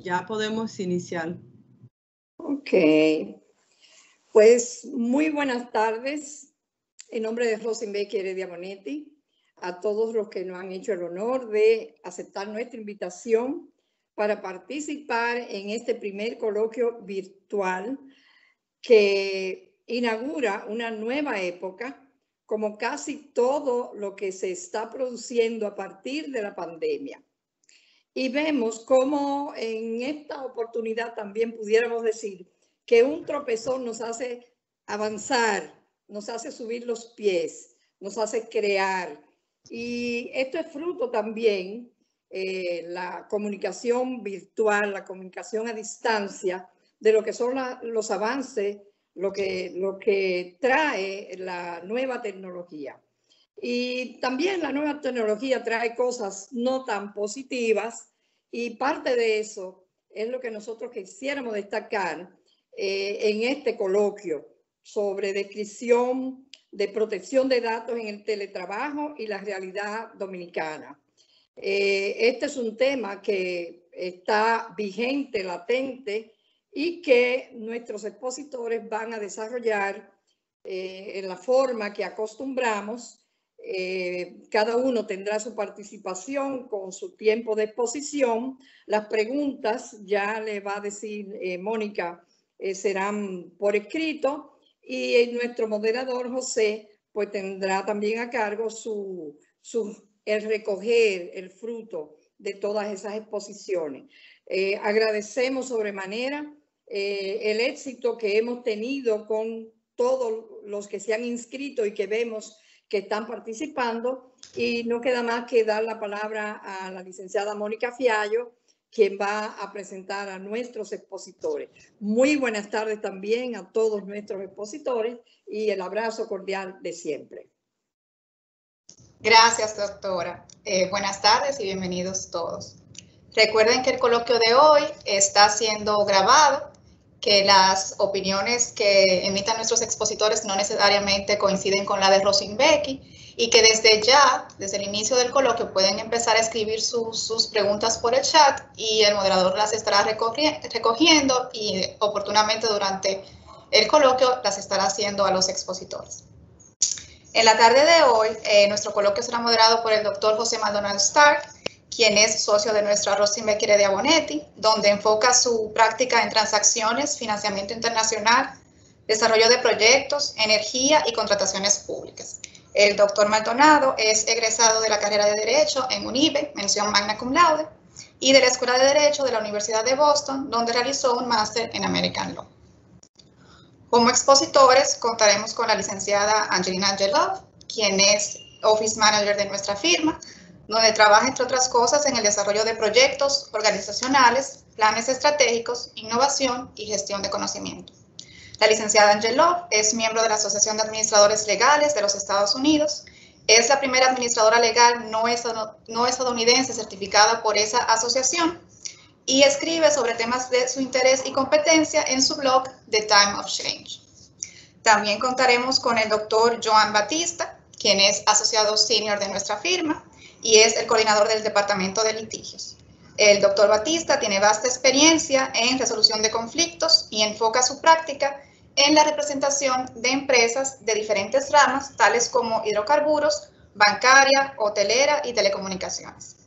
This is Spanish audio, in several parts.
Ya podemos iniciar. Ok. Pues muy buenas tardes. En nombre de Rosenbeck Heredia Bonetti, a todos los que nos han hecho el honor de aceptar nuestra invitación para participar en este primer coloquio virtual que inaugura una nueva época, como casi todo lo que se está produciendo a partir de la pandemia. Y vemos cómo en esta oportunidad también pudiéramos decir que un tropezón nos hace avanzar, nos hace subir los pies, nos hace crear. Y esto es fruto también la comunicación virtual, la comunicación a distancia, de lo que son los avances, lo que trae la nueva tecnología. Y también la nueva tecnología trae cosas no tan positivas y parte de eso es lo que nosotros quisiéramos destacar en este coloquio sobre descripción de protección de datos en el teletrabajo y la realidad dominicana. Este es un tema que está vigente, latente y que nuestros expositores van a desarrollar en la forma que acostumbramos. Cada uno tendrá su participación con su tiempo de exposición. Las preguntas, ya le va a decir Mónica, serán por escrito y nuestro moderador José pues tendrá también a cargo el recoger el fruto de todas esas exposiciones. Agradecemos sobremanera el éxito que hemos tenido con todos los que se han inscrito y que vemos que están participando, y no queda más que dar la palabra a la licenciada Mónica Fiallo, quien va a presentar a nuestros expositores. Muy buenas tardes también a todos nuestros expositores y el abrazo cordial de siempre. Gracias, doctora. Buenas tardes y bienvenidos todos. Recuerden que el coloquio de hoy está siendo grabado, que las opiniones que emitan nuestros expositores no necesariamente coinciden con la de Rosenbeck y que desde ya, desde el inicio del coloquio, pueden empezar a escribir sus preguntas por el chat y el moderador las estará recogiendo y oportunamente durante el coloquio las estará haciendo a los expositores. En la tarde de hoy, nuestro coloquio será moderado por el doctor José Maldonado Stark, quien es socio de nuestra Rosenbeck Heredia Bonetti, donde enfoca su práctica en transacciones, financiamiento internacional, desarrollo de proyectos, energía y contrataciones públicas. El doctor Maldonado es egresado de la carrera de Derecho en UNIBE, mención magna cum laude, y de la Escuela de Derecho de la Universidad de Boston, donde realizó un máster en American Law. Como expositores contaremos con la licenciada Angelina Angelov, quien es Office Manager de nuestra firma, donde trabaja, entre otras cosas, en el desarrollo de proyectos organizacionales, planes estratégicos, innovación y gestión de conocimiento. La licenciada Angelov es miembro de la Asociación de Administradores Legales de los Estados Unidos. Es la primera administradora legal no estadounidense certificada por esa asociación y escribe sobre temas de su interés y competencia en su blog The Time of Change. También contaremos con el doctor Joan Batista, quien es asociado senior de nuestra firma y es el coordinador del Departamento de Litigios. El doctor Batista tiene vasta experiencia en resolución de conflictos y enfoca su práctica en la representación de empresas de diferentes ramas, tales como hidrocarburos, bancaria, hotelera y telecomunicaciones.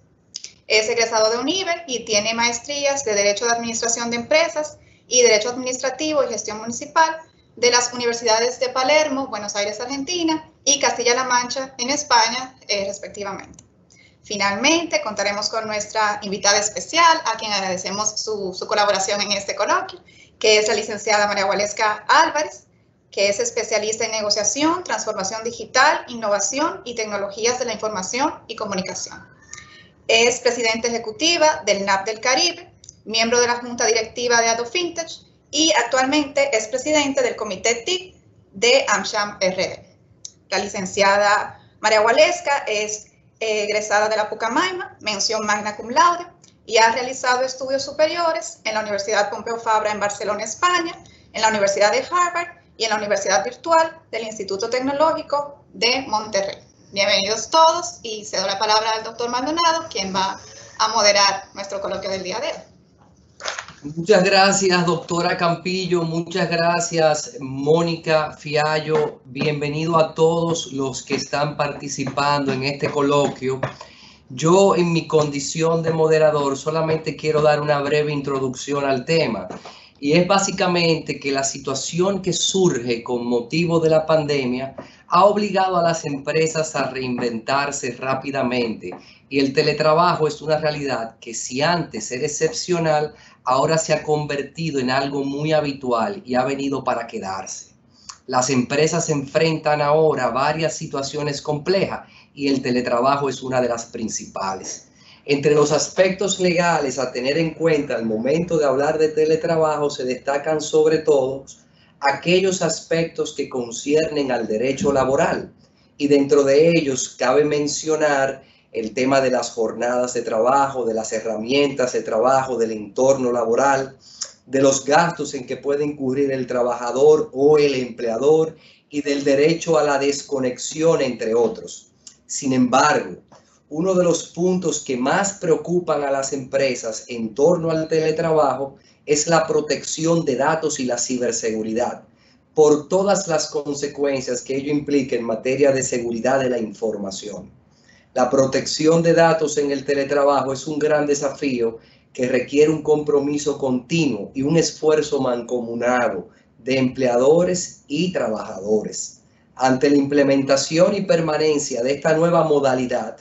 Es egresado de UNIBE y tiene maestrías de Derecho de Administración de Empresas y Derecho Administrativo y Gestión Municipal de las universidades de Palermo, Buenos Aires, Argentina, y Castilla-La Mancha, en España, respectivamente. Finalmente, contaremos con nuestra invitada especial, a quien agradecemos su colaboración en este coloquio, que es la licenciada María Waleska Álvarez, que es especialista en negociación, transformación digital, innovación y tecnologías de la información y comunicación. Es presidenta ejecutiva del NAP del Caribe, miembro de la Junta Directiva de AdoFintech y actualmente es presidente del Comité TIC de AmCham RD. La licenciada María Waleska es egresada de la Pucamaima, mención magna cum laude, y ha realizado estudios superiores en la Universidad Pompeu Fabra en Barcelona, España, en la Universidad de Harvard y en la Universidad Virtual del Instituto Tecnológico de Monterrey. Bienvenidos todos y cedo la palabra al doctor Maldonado, quien va a moderar nuestro coloquio del día de hoy. Muchas gracias, doctora Campillo. Muchas gracias, Mónica Fiallo. Bienvenido a todos los que están participando en este coloquio. Yo, en mi condición de moderador, solamente quiero dar una breve introducción al tema. Y es básicamente que la situación que surge con motivo de la pandemia ha obligado a las empresas a reinventarse rápidamente. Y el teletrabajo es una realidad que, si antes era excepcional, ahora se ha convertido en algo muy habitual y ha venido para quedarse. Las empresas enfrentan ahora varias situaciones complejas y el teletrabajo es una de las principales. Entre los aspectos legales a tener en cuenta al momento de hablar de teletrabajo se destacan sobre todo aquellos aspectos que conciernen al derecho laboral, y dentro de ellos cabe mencionar el tema de las jornadas de trabajo, de las herramientas de trabajo, del entorno laboral, de los gastos en que puede incurrir el trabajador o el empleador y del derecho a la desconexión, entre otros. Sin embargo, uno de los puntos que más preocupan a las empresas en torno al teletrabajo es la protección de datos y la ciberseguridad, por todas las consecuencias que ello implica en materia de seguridad de la información. La protección de datos en el teletrabajo es un gran desafío que requiere un compromiso continuo y un esfuerzo mancomunado de empleadores y trabajadores. Ante la implementación y permanencia de esta nueva modalidad,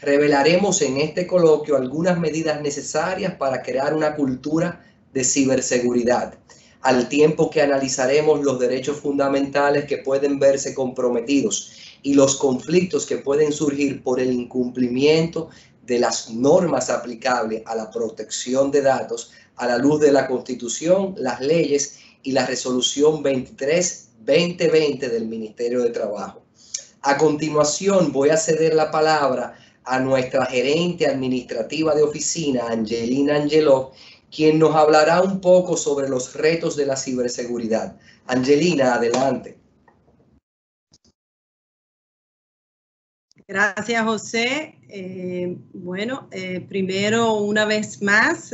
revelaremos en este coloquio algunas medidas necesarias para crear una cultura de ciberseguridad, al tiempo que analizaremos los derechos fundamentales que pueden verse comprometidos y los conflictos que pueden surgir por el incumplimiento de las normas aplicables a la protección de datos a la luz de la Constitución, las leyes y la Resolución 23/2020 del Ministerio de Trabajo. A continuación, voy a ceder la palabra a nuestra gerente administrativa de oficina, Angelina Angelov, quien nos hablará un poco sobre los retos de la ciberseguridad. Angelina, adelante. Gracias, José. Primero, una vez más,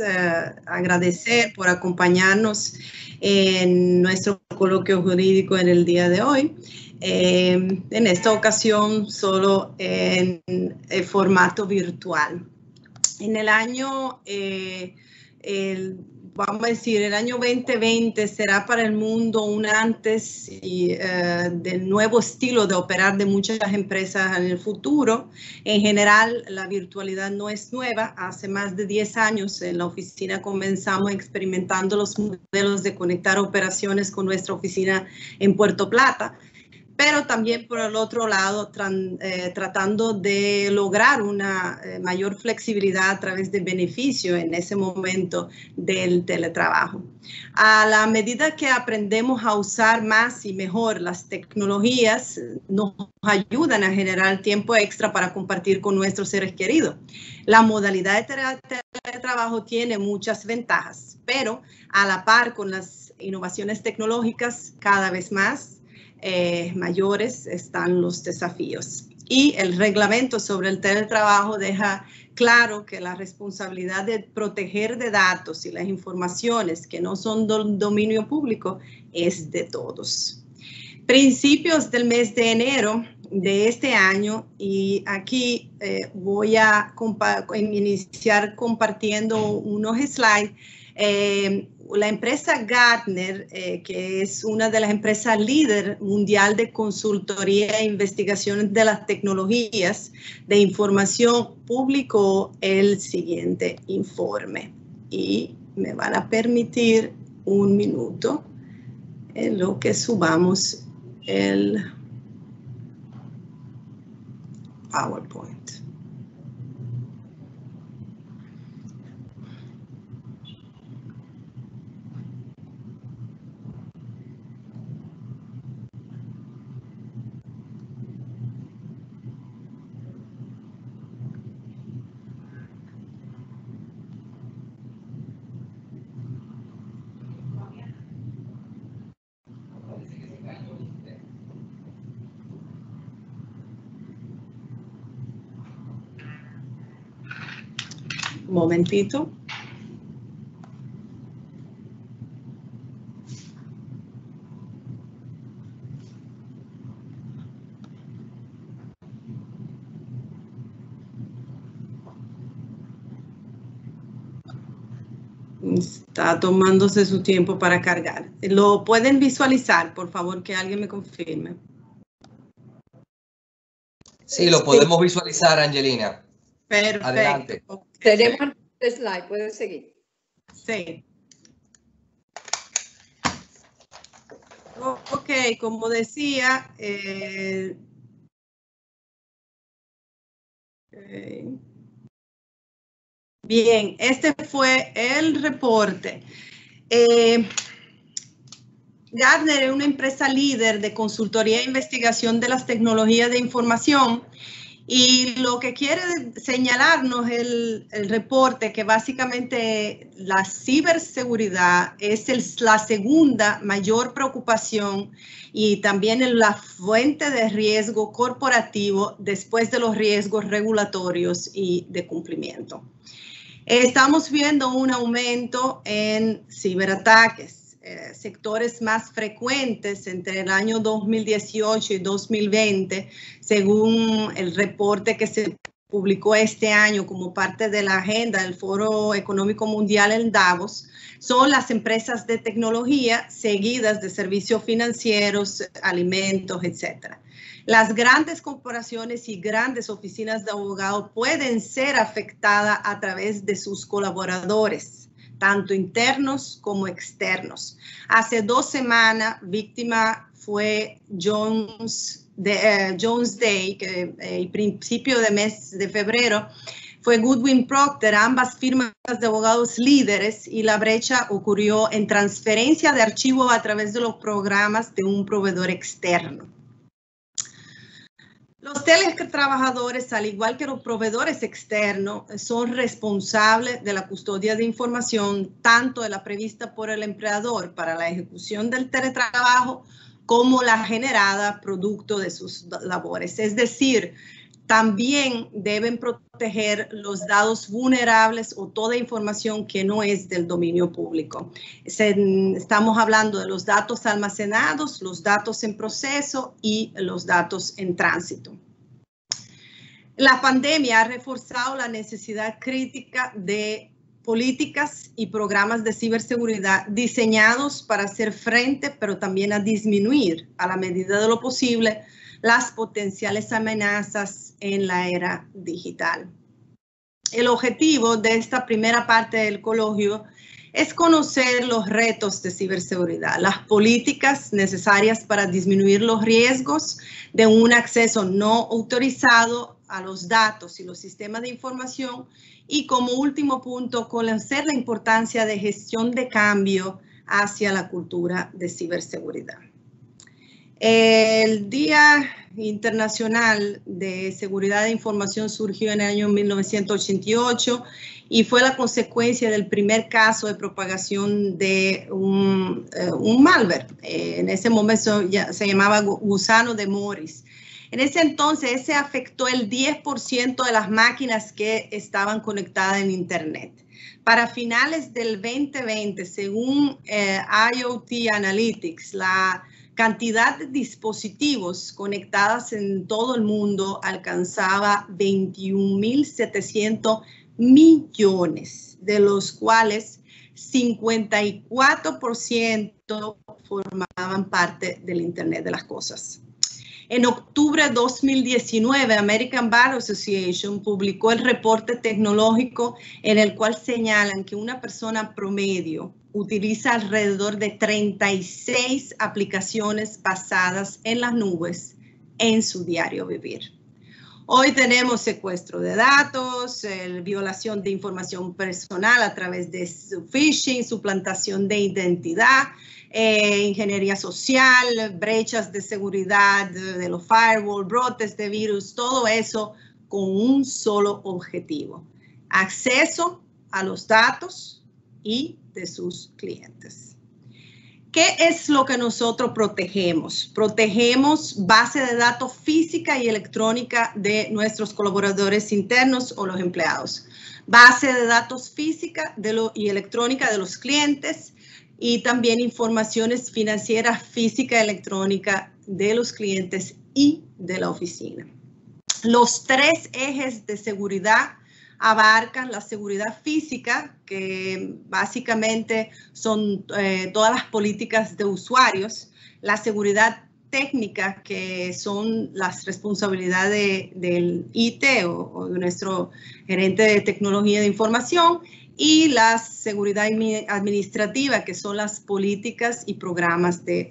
agradecer por acompañarnos en nuestro coloquio jurídico en el día de hoy. En esta ocasión, solo en el formato virtual. En el año, vamos a decir, el año 2020 será para el mundo un antes del nuevo estilo de operar de muchas empresas en el futuro. En general, la virtualidad no es nueva. Hace más de 10 años en la oficina comenzamos experimentando los modelos de conectar operaciones con nuestra oficina en Puerto Plata, pero también por el otro lado tratando de lograr una mayor flexibilidad a través del beneficio en ese momento del teletrabajo. A la medida que aprendemos a usar más y mejor las tecnologías, nos ayudan a generar tiempo extra para compartir con nuestros seres queridos. La modalidad de teletrabajo tiene muchas ventajas, pero a la par con las innovaciones tecnológicas cada vez más mayores están los desafíos. Y el reglamento sobre el teletrabajo deja claro que la responsabilidad de proteger de datos y las informaciones que no son del dominio público es de todos. Principios del mes de enero de este año, y aquí voy a iniciar compartiendo unos slides. La empresa Gartner, que es una de las empresas líder mundial de consultoría e investigación de las tecnologías de información, publicó el siguiente informe. Y me van a permitir un minuto en lo que subamos el PowerPoint. Un momentito. Está tomándose su tiempo para cargar. ¿Lo pueden visualizar? Por favor, que alguien me confirme. Sí, lo podemos visualizar, Angelina. Perfecto. Adelante. Okay. Tenemos el slide, pueden seguir. Sí. Ok, como decía, bien, este fue el reporte. Gartner es una empresa líder de consultoría e investigación de las tecnologías de información y lo que quiere señalarnos el reporte que básicamente la ciberseguridad es la segunda mayor preocupación y también la fuente de riesgo corporativo después de los riesgos regulatorios y de cumplimiento. Estamos viendo un aumento en ciberataques. Sectores más frecuentes entre el año 2018 y 2020, según el reporte que se publicó este año como parte de la agenda del Foro Económico Mundial en Davos, son las empresas de tecnología seguidas de servicios financieros, alimentos, etc. Las grandes corporaciones y grandes oficinas de abogados pueden ser afectadas a través de sus colaboradores, tanto internos como externos. Hace 2 semanas, víctima fue Jones Day, que el principio de mes de febrero, fue Goodwin Procter, ambas firmas de abogados líderes, y la brecha ocurrió en transferencia de archivos a través de los programas de un proveedor externo. Los teletrabajadores, al igual que los proveedores externos, son responsables de la custodia de información, tanto de la prevista por el empleador para la ejecución del teletrabajo, como la generada producto de sus labores. Es decir, también deben proteger los datos vulnerables o toda información que no es del dominio público. Estamos hablando de los datos almacenados, los datos en proceso y los datos en tránsito. La pandemia ha reforzado la necesidad crítica de políticas y programas de ciberseguridad diseñados para hacer frente, pero también a disminuir, a la medida de lo posible, las potenciales amenazas en la era digital. El objetivo de esta primera parte del coloquio es conocer los retos de ciberseguridad, las políticas necesarias para disminuir los riesgos de un acceso no autorizado a los datos y los sistemas de información, y como último punto, conocer la importancia de gestión de cambio hacia la cultura de ciberseguridad. El Día Internacional de Seguridad de Información surgió en el año 1988 y fue la consecuencia del primer caso de propagación de un malware. En ese momento ya se llamaba gusano de Morris. En ese entonces, ese afectó el 10% de las máquinas que estaban conectadas en Internet. Para finales del 2020, según IoT Analytics, la cantidad de dispositivos conectados en todo el mundo alcanzaba 21.700 millones, de los cuales 54% formaban parte del Internet de las cosas. En octubre de 2019, American Bar Association publicó el reporte tecnológico en el cual señalan que una persona promedio utiliza alrededor de 36 aplicaciones basadas en las nubes en su diario vivir. Hoy tenemos secuestro de datos, violación de información personal a través de phishing, suplantación de identidad, ingeniería social, brechas de seguridad de los firewall, brotes de virus, todo eso con un solo objetivo: acceso a los datos y de sus clientes. ¿Qué es lo que nosotros protegemos? Protegemos base de datos física y electrónica de nuestros colaboradores internos o los empleados, base de datos física y electrónica de los clientes, y también informaciones financieras física y electrónica de los clientes y de la oficina. Los 3 ejes de seguridad abarcan la seguridad física, que básicamente son todas las políticas de usuarios, la seguridad técnica, que son las responsabilidades del IT o de nuestro gerente de tecnología de información, y la seguridad administrativa, que son las políticas y programas de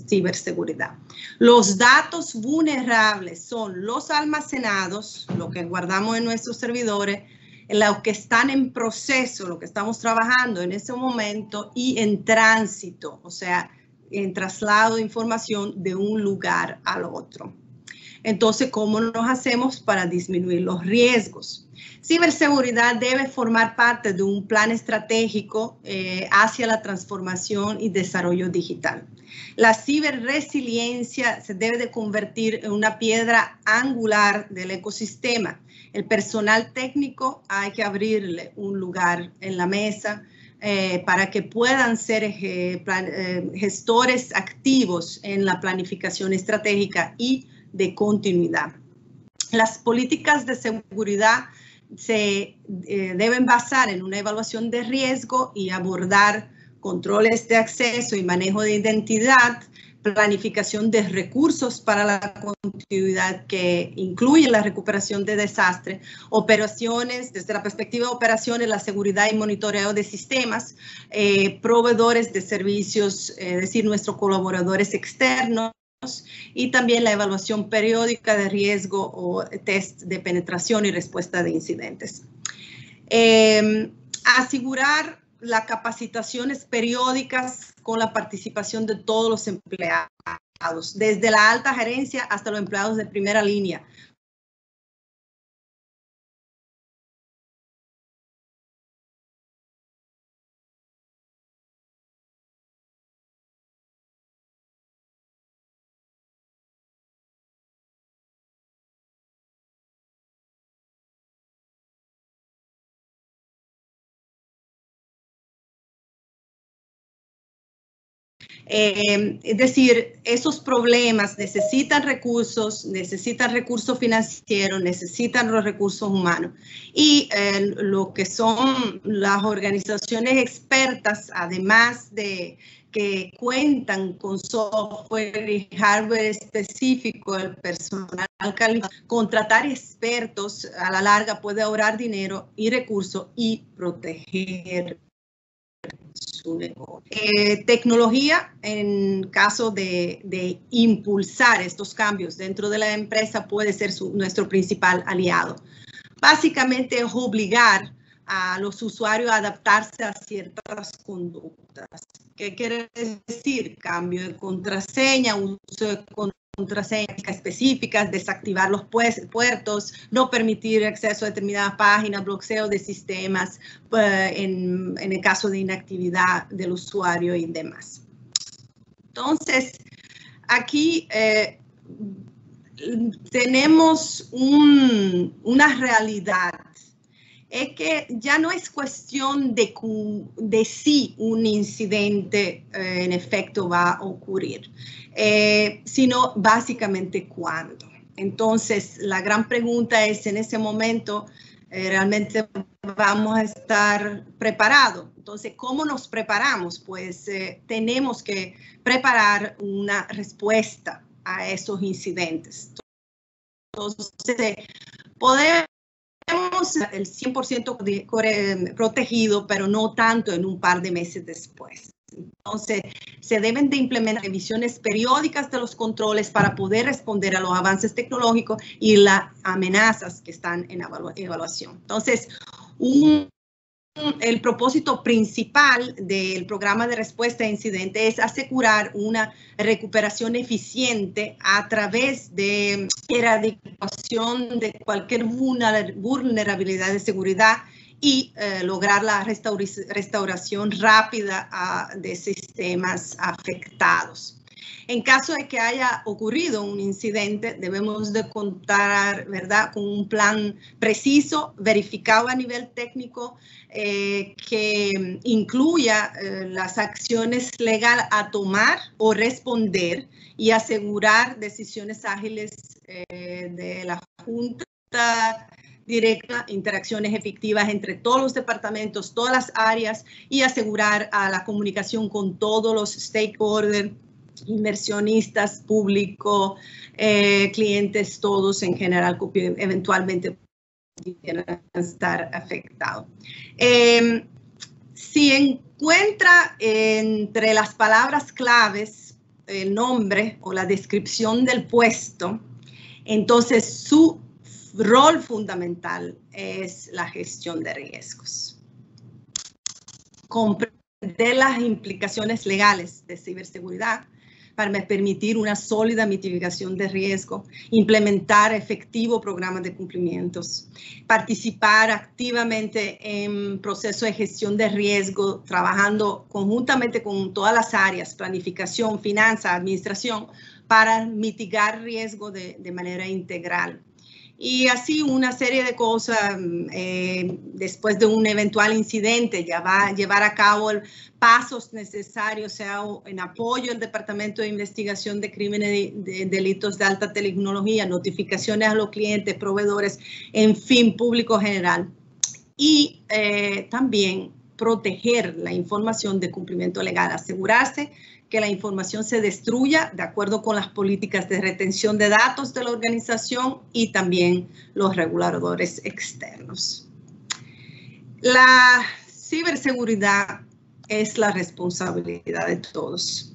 ciberseguridad. Los datos vulnerables son los almacenados, lo que guardamos en nuestros servidores, los que están en proceso, lo que estamos trabajando en ese momento, y en tránsito, o sea, en traslado de información de un lugar al otro. Entonces, ¿cómo nos hacemos para disminuir los riesgos? Ciberseguridad debe formar parte de un plan estratégico hacia la transformación y desarrollo digital. La ciberresiliencia se debe de convertir en una piedra angular del ecosistema. El personal técnico hay que abrirle un lugar en la mesa para que puedan ser gestores activos en la planificación estratégica y de continuidad. Las políticas de seguridad se deben basar en una evaluación de riesgo y abordar controles de acceso y manejo de identidad, planificación de recursos para la continuidad que incluye la recuperación de desastre, operaciones, desde la perspectiva de operaciones, la seguridad y monitoreo de sistemas, proveedores de servicios, es decir, nuestros colaboradores externos, y también la evaluación periódica de riesgo o test de penetración y respuesta de incidentes. Asegurar las capacitaciones periódicas con la participación de todos los empleados, desde la alta gerencia hasta los empleados de primera línea. Es decir, esos problemas necesitan recursos financieros, necesitan los recursos humanos. Y lo que son las organizaciones expertas, además de que cuentan con software y hardware específico, el personal calificado, contratar expertos a la larga puede ahorrar dinero y recursos y proteger su negocio. Tecnología, en caso de impulsar estos cambios dentro de la empresa, puede ser nuestro principal aliado. Básicamente es obligar a los usuarios a adaptarse a ciertas conductas. ¿Qué quiere decir? Cambio de contraseña, uso de contraseñas específicas, desactivar los puertos, no permitir acceso a determinadas páginas, bloqueo de sistemas en el caso de inactividad del usuario y demás. Entonces, aquí tenemos una realidad. Es que ya no es cuestión de si un incidente en efecto va a ocurrir, sino básicamente cuándo. Entonces, la gran pregunta es, en ese momento, ¿realmente vamos a estar preparados? Entonces, ¿cómo nos preparamos? Pues tenemos que preparar una respuesta a esos incidentes. Entonces, podemos el 100% protegido, pero no tanto en un par de meses después. Entonces, se deben de implementar revisiones periódicas de los controles para poder responder a los avances tecnológicos y las amenazas que están en evaluación. Entonces, el propósito principal del programa de respuesta a incidentes es asegurar una recuperación eficiente a través de erradicación de cualquier vulnerabilidad de seguridad y lograr la restauración rápida de sistemas afectados. En caso de que haya ocurrido un incidente, debemos de contar, ¿verdad?, con un plan preciso, verificado a nivel técnico, que incluya las acciones legales a tomar o responder y asegurar decisiones ágiles de la Junta directa, interacciones efectivas entre todos los departamentos, todas las áreas y asegurar a la comunicación con todos los stakeholders, inversionistas, público, clientes, todos en general que eventualmente pudieran estar afectados. Si encuentra entre las palabras claves el nombre o la descripción del puesto, entonces su rol fundamental es la gestión de riesgos. Comprender las implicaciones legales de ciberseguridad para permitir una sólida mitigación de riesgo, implementar efectivos programas de cumplimientos, participar activamente en procesos de gestión de riesgo, trabajando conjuntamente con todas las áreas, planificación, finanzas, administración, para mitigar riesgo de manera integral. Y así una serie de cosas, después de un eventual incidente, ya va a llevar a cabo pasos necesarios, sea en apoyo al Departamento de Investigación de Crímenes de Delitos de Alta Tecnología, notificaciones a los clientes, proveedores, en fin, público general. Y también proteger la información de cumplimiento legal, asegurarse que la información se destruya de acuerdo con las políticas de retención de datos de la organización y también los reguladores externos. La ciberseguridad es la responsabilidad de todos.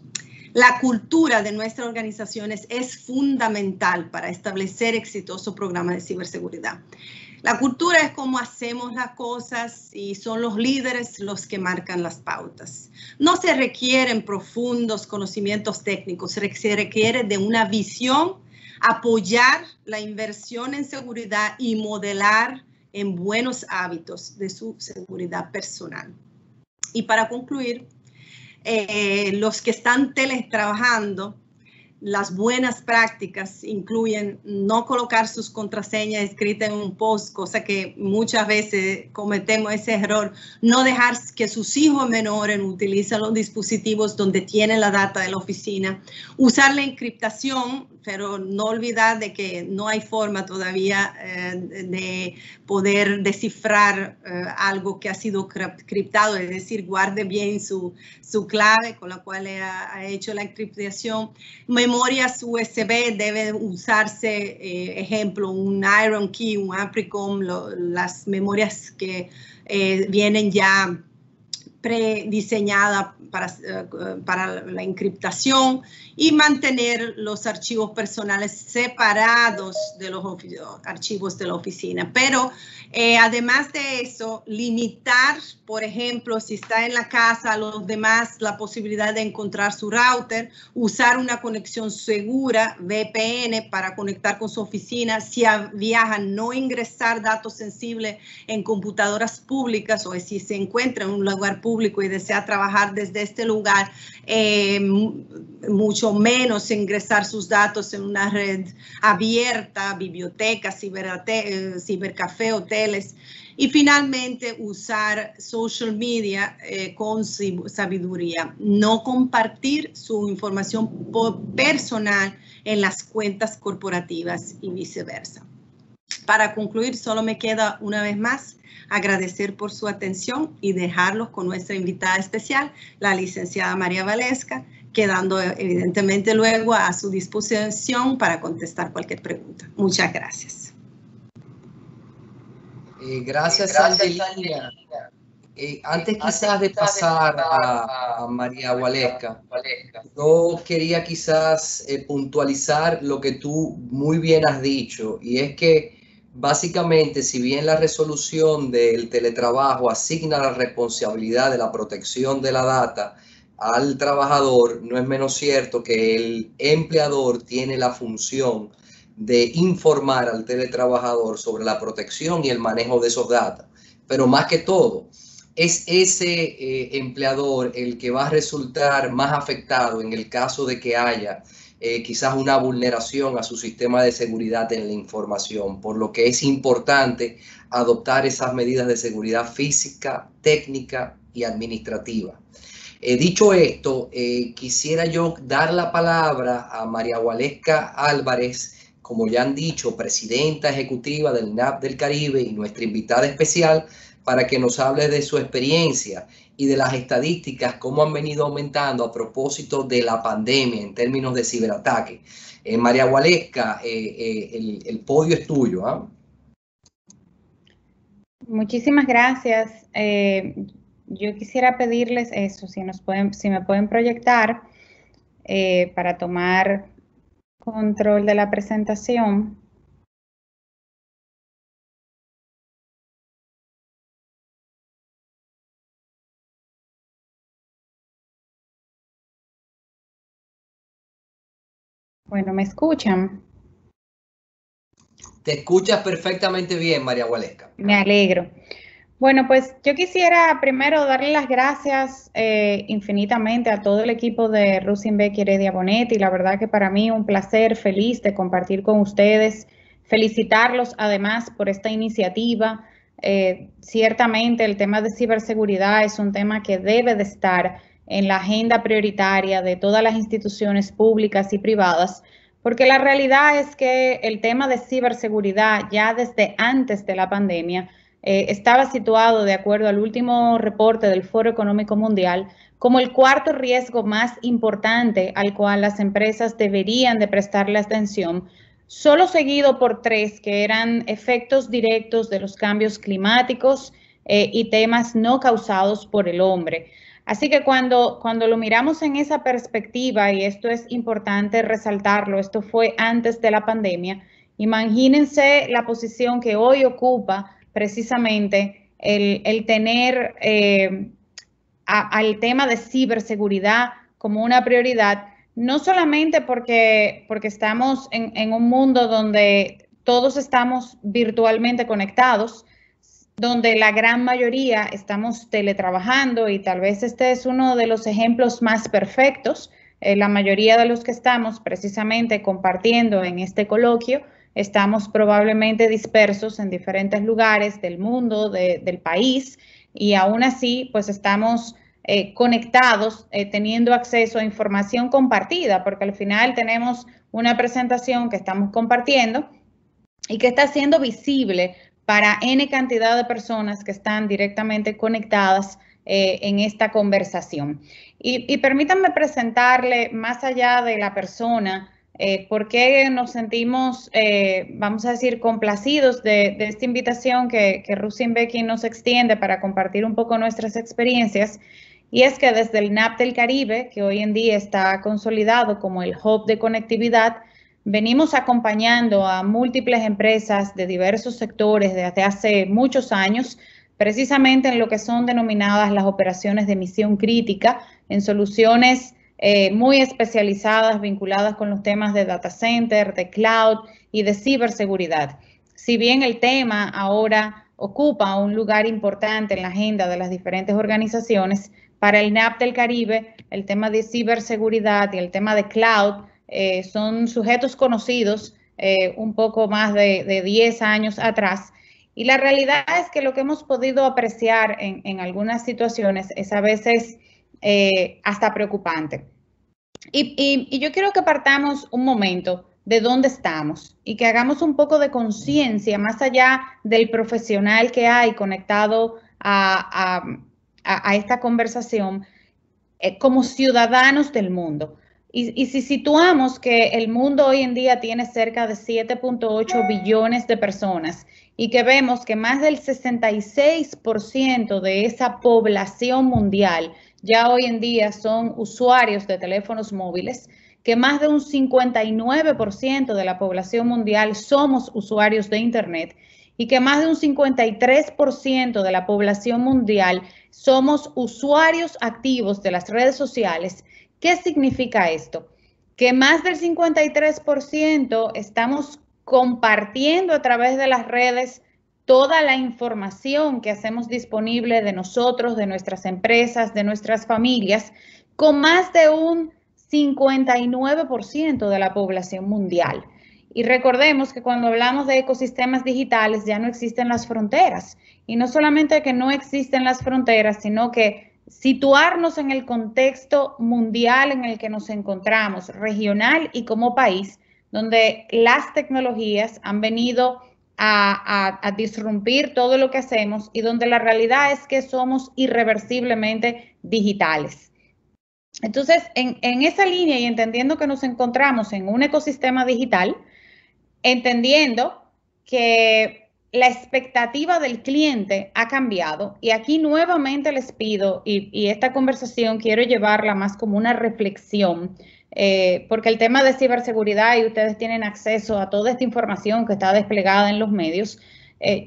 La cultura de nuestras organizaciones es fundamental para establecer exitosos programas de ciberseguridad. La cultura es cómo hacemos las cosas y son los líderes los que marcan las pautas. No se requieren profundos conocimientos técnicos, se requiere de una visión, apoyar la inversión en seguridad y modelar en buenos hábitos de su seguridad personal. Y para concluir, los que están teletrabajando, las buenas prácticas incluyen no colocar sus contraseñas escritas en un post, cosa que muchas veces cometemos ese error, no dejar que sus hijos menores utilicen los dispositivos donde tienen la data de la oficina, usar la encriptación, pero no olvidar de que no hay forma todavía de poder descifrar algo que ha sido criptado, es decir, guarde bien su clave con la cual ha hecho la encriptación. Memorias USB deben usarse, ejemplo, un Iron Key, un Apricom, las memorias que vienen ya prediseñadas para la encriptación y mantener los archivos personales separados de los archivos de la oficina. Pero además de eso, limitar, por ejemplo, si está en la casa, a los demás la posibilidad de encontrar su router, usar una conexión segura, VPN, para conectar con su oficina. Si viajan, no ingresar datos sensibles en computadoras públicas, o si se encuentra en un lugar público y desea trabajar desde este lugar, mucho menos ingresar sus datos en una red abierta, bibliotecas, cibercafé, hoteles. Y finalmente, usar social media con sabiduría. No compartir su información personal en las cuentas corporativas y viceversa. Para concluir, solo me queda una vez más agradecer por su atención y dejarlos con nuestra invitada especial, la licenciada María Valesca, quedando evidentemente luego a su disposición para contestar cualquier pregunta. Muchas gracias. Gracias, Angelina. Antes quizás de pasar a María Valesca, yo quería quizás puntualizar lo que tú muy bien has dicho, y es que básicamente, si bien la resolución del teletrabajo asigna la responsabilidad de la protección de la data al trabajador, no es menos cierto que el empleador tiene la función de informar al teletrabajador sobre la protección y el manejo de esos datos. Pero más que todo, es ese empleador el que va a resultar más afectado en el caso de que haya quizás una vulneración a su sistema de seguridad en la información, por lo que es importante adoptar esas medidas de seguridad física, técnica y administrativa. Dicho esto, quisiera yo dar la palabra a María Valesca Álvarez, como ya han dicho, presidenta ejecutiva del NAP del Caribe y nuestra invitada especial para que nos hable de su experiencia y de las estadísticas, cómo han venido aumentando a propósito de la pandemia en términos de ciberataque. María Waleska, el podio es tuyo. Muchísimas gracias. Yo quisiera pedirles eso, si me pueden proyectar para tomar control de la presentación. Bueno, ¿me escuchan? Te escuchas perfectamente bien, María Waleska. Me alegro. Bueno, pues yo quisiera primero darle las gracias infinitamente a todo el equipo de Rusin-Becky Heredia Bonetti. La verdad que para mí un placer, feliz de compartir con ustedes, felicitarlos además por esta iniciativa. Ciertamente el tema de ciberseguridad es un tema que debe de estar en la agenda prioritaria de todas las instituciones públicas y privadas, porque la realidad es que el tema de ciberseguridad ya desde antes de la pandemia estaba situado, de acuerdo al último reporte del Foro Económico Mundial, como el cuarto riesgo más importante al cual las empresas deberían de prestarle atención, solo seguido por 3 que eran efectos directos de los cambios climáticos y temas no causados por el hombre. Así que cuando lo miramos en esa perspectiva, y esto es importante resaltarlo, esto fue antes de la pandemia, imagínense la posición que hoy ocupa precisamente el tener al tema de ciberseguridad como una prioridad, no solamente porque estamos en un mundo donde todos estamos virtualmente conectados, donde la gran mayoría estamos teletrabajando, y tal vez este es uno de los ejemplos más perfectos. La mayoría de los que estamos precisamente compartiendo en este coloquio estamos probablemente dispersos en diferentes lugares del mundo, del país, y aún así pues estamos conectados, teniendo acceso a información compartida, porque al final tenemos una presentación que estamos compartiendo y que está siendo visible para N cantidad de personas que están directamente conectadas en esta conversación. Y permítanme presentarle, más allá de la persona, por qué nos sentimos, vamos a decir, complacidos de esta invitación que Rusin-Becky nos extiende para compartir un poco nuestras experiencias. Y es que desde el NAP del Caribe, que hoy en día está consolidado como el hub de conectividad, venimos acompañando a múltiples empresas de diversos sectores desde hace muchos años, precisamente en lo que son denominadas las operaciones de misión crítica, en soluciones muy especializadas vinculadas con los temas de data center, de cloud y de ciberseguridad. Si bien el tema ahora ocupa un lugar importante en la agenda de las diferentes organizaciones, para el NAP del Caribe, el tema de ciberseguridad y el tema de cloud son sujetos conocidos un poco más de 10 años atrás. Y la realidad es que lo que hemos podido apreciar en algunas situaciones es a veces hasta preocupante. Y yo quiero que partamos un momento de dónde estamos y que hagamos un poco de conciencia más allá del profesional que hay conectado a esta conversación como ciudadanos del mundo. Y si situamos que el mundo hoy en día tiene cerca de 7.8 billones de personas y que vemos que más del 66% de esa población mundial ya hoy en día son usuarios de teléfonos móviles, que más de un 59% de la población mundial somos usuarios de Internet y que más de un 53% de la población mundial somos usuarios activos de las redes sociales. ¿Qué significa esto? Que más del 53% estamos compartiendo a través de las redes toda la información que hacemos disponible de nosotros, de nuestras empresas, de nuestras familias, con más de un 59% de la población mundial. Y recordemos que cuando hablamos de ecosistemas digitales ya no existen las fronteras. Y no solamente que no existen las fronteras, sino que situarnos en el contexto mundial en el que nos encontramos, regional y como país, donde las tecnologías han venido a disrumpir todo lo que hacemos y donde la realidad es que somos irreversiblemente digitales. Entonces, en esa línea y entendiendo que nos encontramos en un ecosistema digital, entendiendo que la expectativa del cliente ha cambiado, y aquí nuevamente les pido, y esta conversación quiero llevarla más como una reflexión, porque el tema de ciberseguridad, y ustedes tienen acceso a toda esta información que está desplegada en los medios,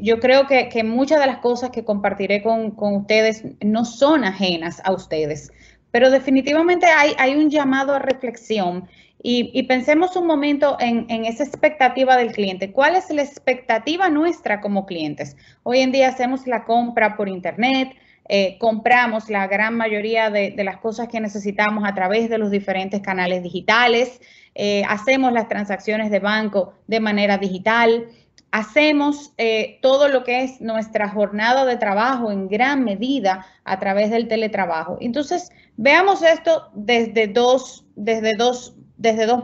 yo creo que muchas de las cosas que compartiré con ustedes no son ajenas a ustedes, pero definitivamente hay un llamado a reflexión. Y pensemos un momento en esa expectativa del cliente. ¿Cuál es la expectativa nuestra como clientes? Hoy en día hacemos la compra por internet, compramos la gran mayoría de las cosas que necesitamos a través de los diferentes canales digitales, hacemos las transacciones de banco de manera digital, hacemos todo lo que es nuestra jornada de trabajo en gran medida a través del teletrabajo. Entonces, veamos esto desde dos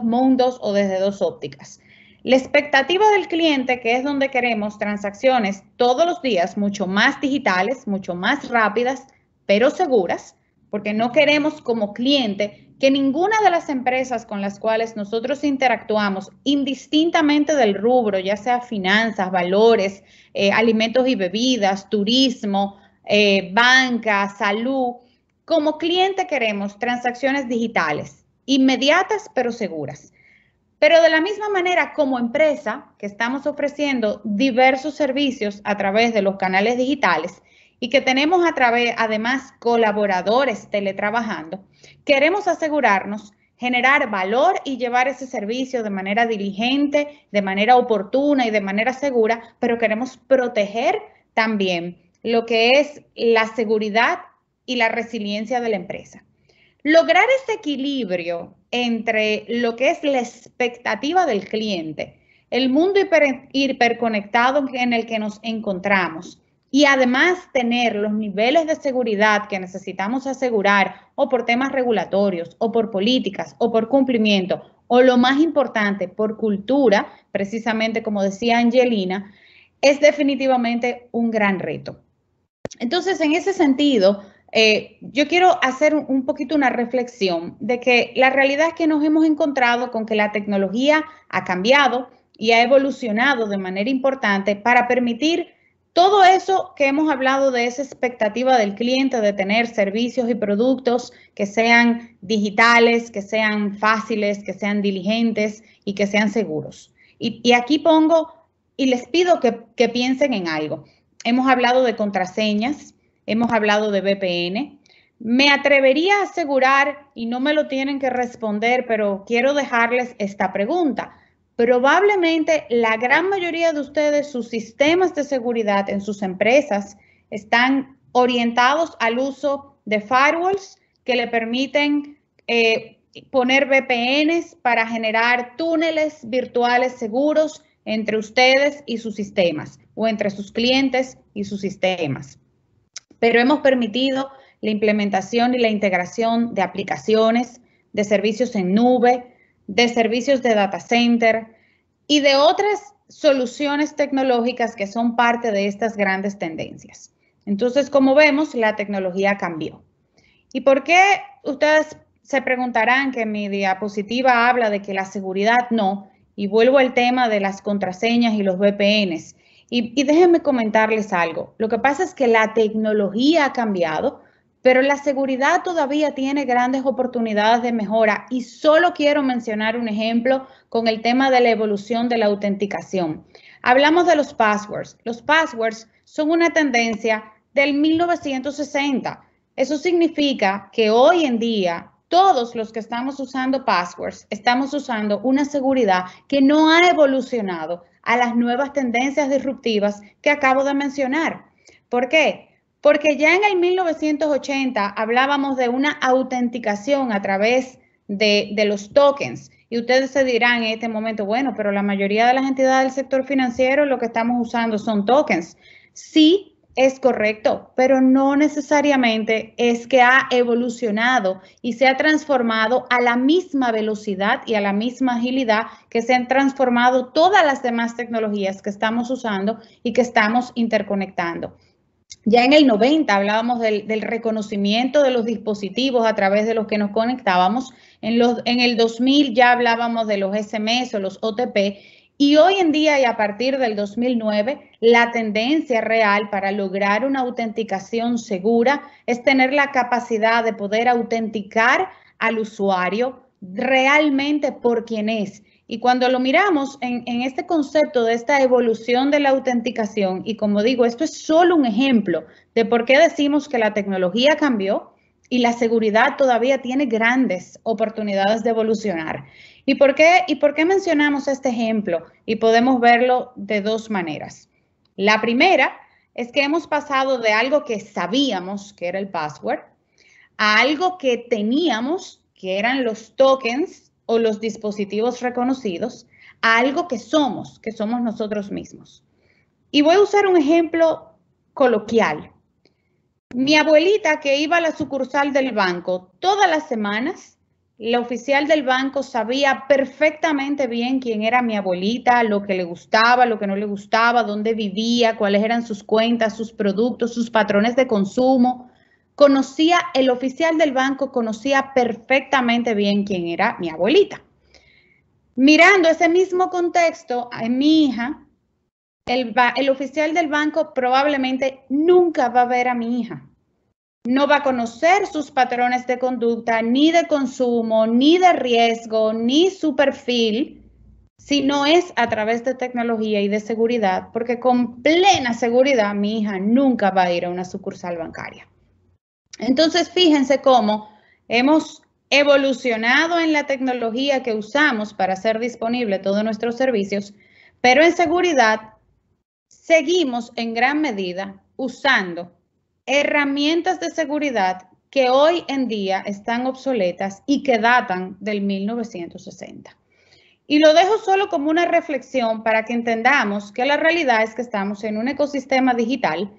mundos o desde dos ópticas. La expectativa del cliente, que es donde queremos transacciones todos los días mucho más digitales, mucho más rápidas, pero seguras, porque no queremos como cliente que ninguna de las empresas con las cuales nosotros interactuamos, indistintamente del rubro, ya sea finanzas, valores, alimentos y bebidas, turismo, banca, salud, como cliente queremos transacciones digitales, inmediatas pero seguras. Pero de la misma manera, como empresa que estamos ofreciendo diversos servicios a través de los canales digitales y que tenemos además colaboradores teletrabajando, queremos asegurarnos, generar valor y llevar ese servicio de manera diligente, de manera oportuna y de manera segura, pero queremos proteger también lo que es la seguridad y la resiliencia de la empresa. Lograr ese equilibrio entre lo que es la expectativa del cliente, el mundo hiperconectado en el que nos encontramos y además tener los niveles de seguridad que necesitamos asegurar o por temas regulatorios o por políticas o por cumplimiento o lo más importante por cultura, precisamente como decía Angelina, es definitivamente un gran reto. Entonces, en ese sentido, yo quiero hacer un poquito una reflexión de que la realidad es que nos hemos encontrado con que la tecnología ha cambiado y ha evolucionado de manera importante para permitir todo eso que hemos hablado de esa expectativa del cliente de tener servicios y productos que sean digitales, que sean fáciles, que sean diligentes y que sean seguros. Y aquí pongo y les pido que piensen en algo. Hemos hablado de contraseñas, hemos hablado de VPN. Me atrevería a asegurar, y no me lo tienen que responder, pero quiero dejarles esta pregunta. Probablemente la gran mayoría de ustedes, sus sistemas de seguridad en sus empresas están orientados al uso de firewalls que le permiten poner VPNs para generar túneles virtuales seguros entre ustedes y sus sistemas o entre sus clientes y sus sistemas. Pero hemos permitido la implementación y la integración de aplicaciones, de servicios en nube, de servicios de data center y de otras soluciones tecnológicas que son parte de estas grandes tendencias. Entonces, como vemos, la tecnología cambió. ¿Y por qué? Ustedes se preguntarán que mi diapositiva habla de que la seguridad no, y vuelvo al tema de las contraseñas y los VPNs. Y déjenme comentarles algo. Lo que pasa es que la tecnología ha cambiado, pero la seguridad todavía tiene grandes oportunidades de mejora y solo quiero mencionar un ejemplo con el tema de la evolución de la autenticación. Hablamos de los passwords. Los passwords son una tendencia del 1960. Eso significa que hoy en día todos los que estamos usando passwords estamos usando una seguridad que no ha evolucionado a las nuevas tendencias disruptivas que acabo de mencionar. ¿Por qué? Porque ya en el 1980 hablábamos de una autenticación a través de los tokens. Y ustedes se dirán en este momento, bueno, pero la mayoría de las entidades del sector financiero lo que estamos usando son tokens. Sí, Es correcto, pero no necesariamente es que ha evolucionado y se ha transformado a la misma velocidad y a la misma agilidad que se han transformado todas las demás tecnologías que estamos usando y que estamos interconectando. Ya en el 90 hablábamos del reconocimiento de los dispositivos a través de los que nos conectábamos. En el 2000 ya hablábamos de los SMS o los OTP. Y hoy en día y a partir del 2009, la tendencia real para lograr una autenticación segura es tener la capacidad de poder autenticar al usuario realmente por quien es. Y cuando lo miramos en este concepto de esta evolución de la autenticación, y como digo, esto es solo un ejemplo de por qué decimos que la tecnología cambió y la seguridad todavía tiene grandes oportunidades de evolucionar. ¿Y por qué mencionamos este ejemplo? Y podemos verlo de dos maneras. La primera es que hemos pasado de algo que sabíamos que era el password a algo que teníamos, que eran los tokens o los dispositivos reconocidos, a algo que somos nosotros mismos. Y voy a usar un ejemplo coloquial. Mi abuelita, que iba a la sucursal del banco todas las semanas, la oficial del banco sabía perfectamente bien quién era mi abuelita, lo que le gustaba, lo que no le gustaba, dónde vivía, cuáles eran sus cuentas, sus productos, sus patrones de consumo. El oficial del banco conocía perfectamente bien quién era mi abuelita. Mirando ese mismo contexto en mi hija, el oficial del banco probablemente nunca va a ver a mi hija. No va a conocer sus patrones de conducta, ni de consumo, ni de riesgo, ni su perfil, si no es a través de tecnología y de seguridad, porque con plena seguridad mi hija nunca va a ir a una sucursal bancaria. Entonces, fíjense cómo hemos evolucionado en la tecnología que usamos para hacer disponible todos nuestros servicios, pero en seguridad seguimos en gran medida usando herramientas de seguridad que hoy en día están obsoletas y que datan del 1960. Y lo dejo solo como una reflexión para que entendamos que la realidad es que estamos en un ecosistema digital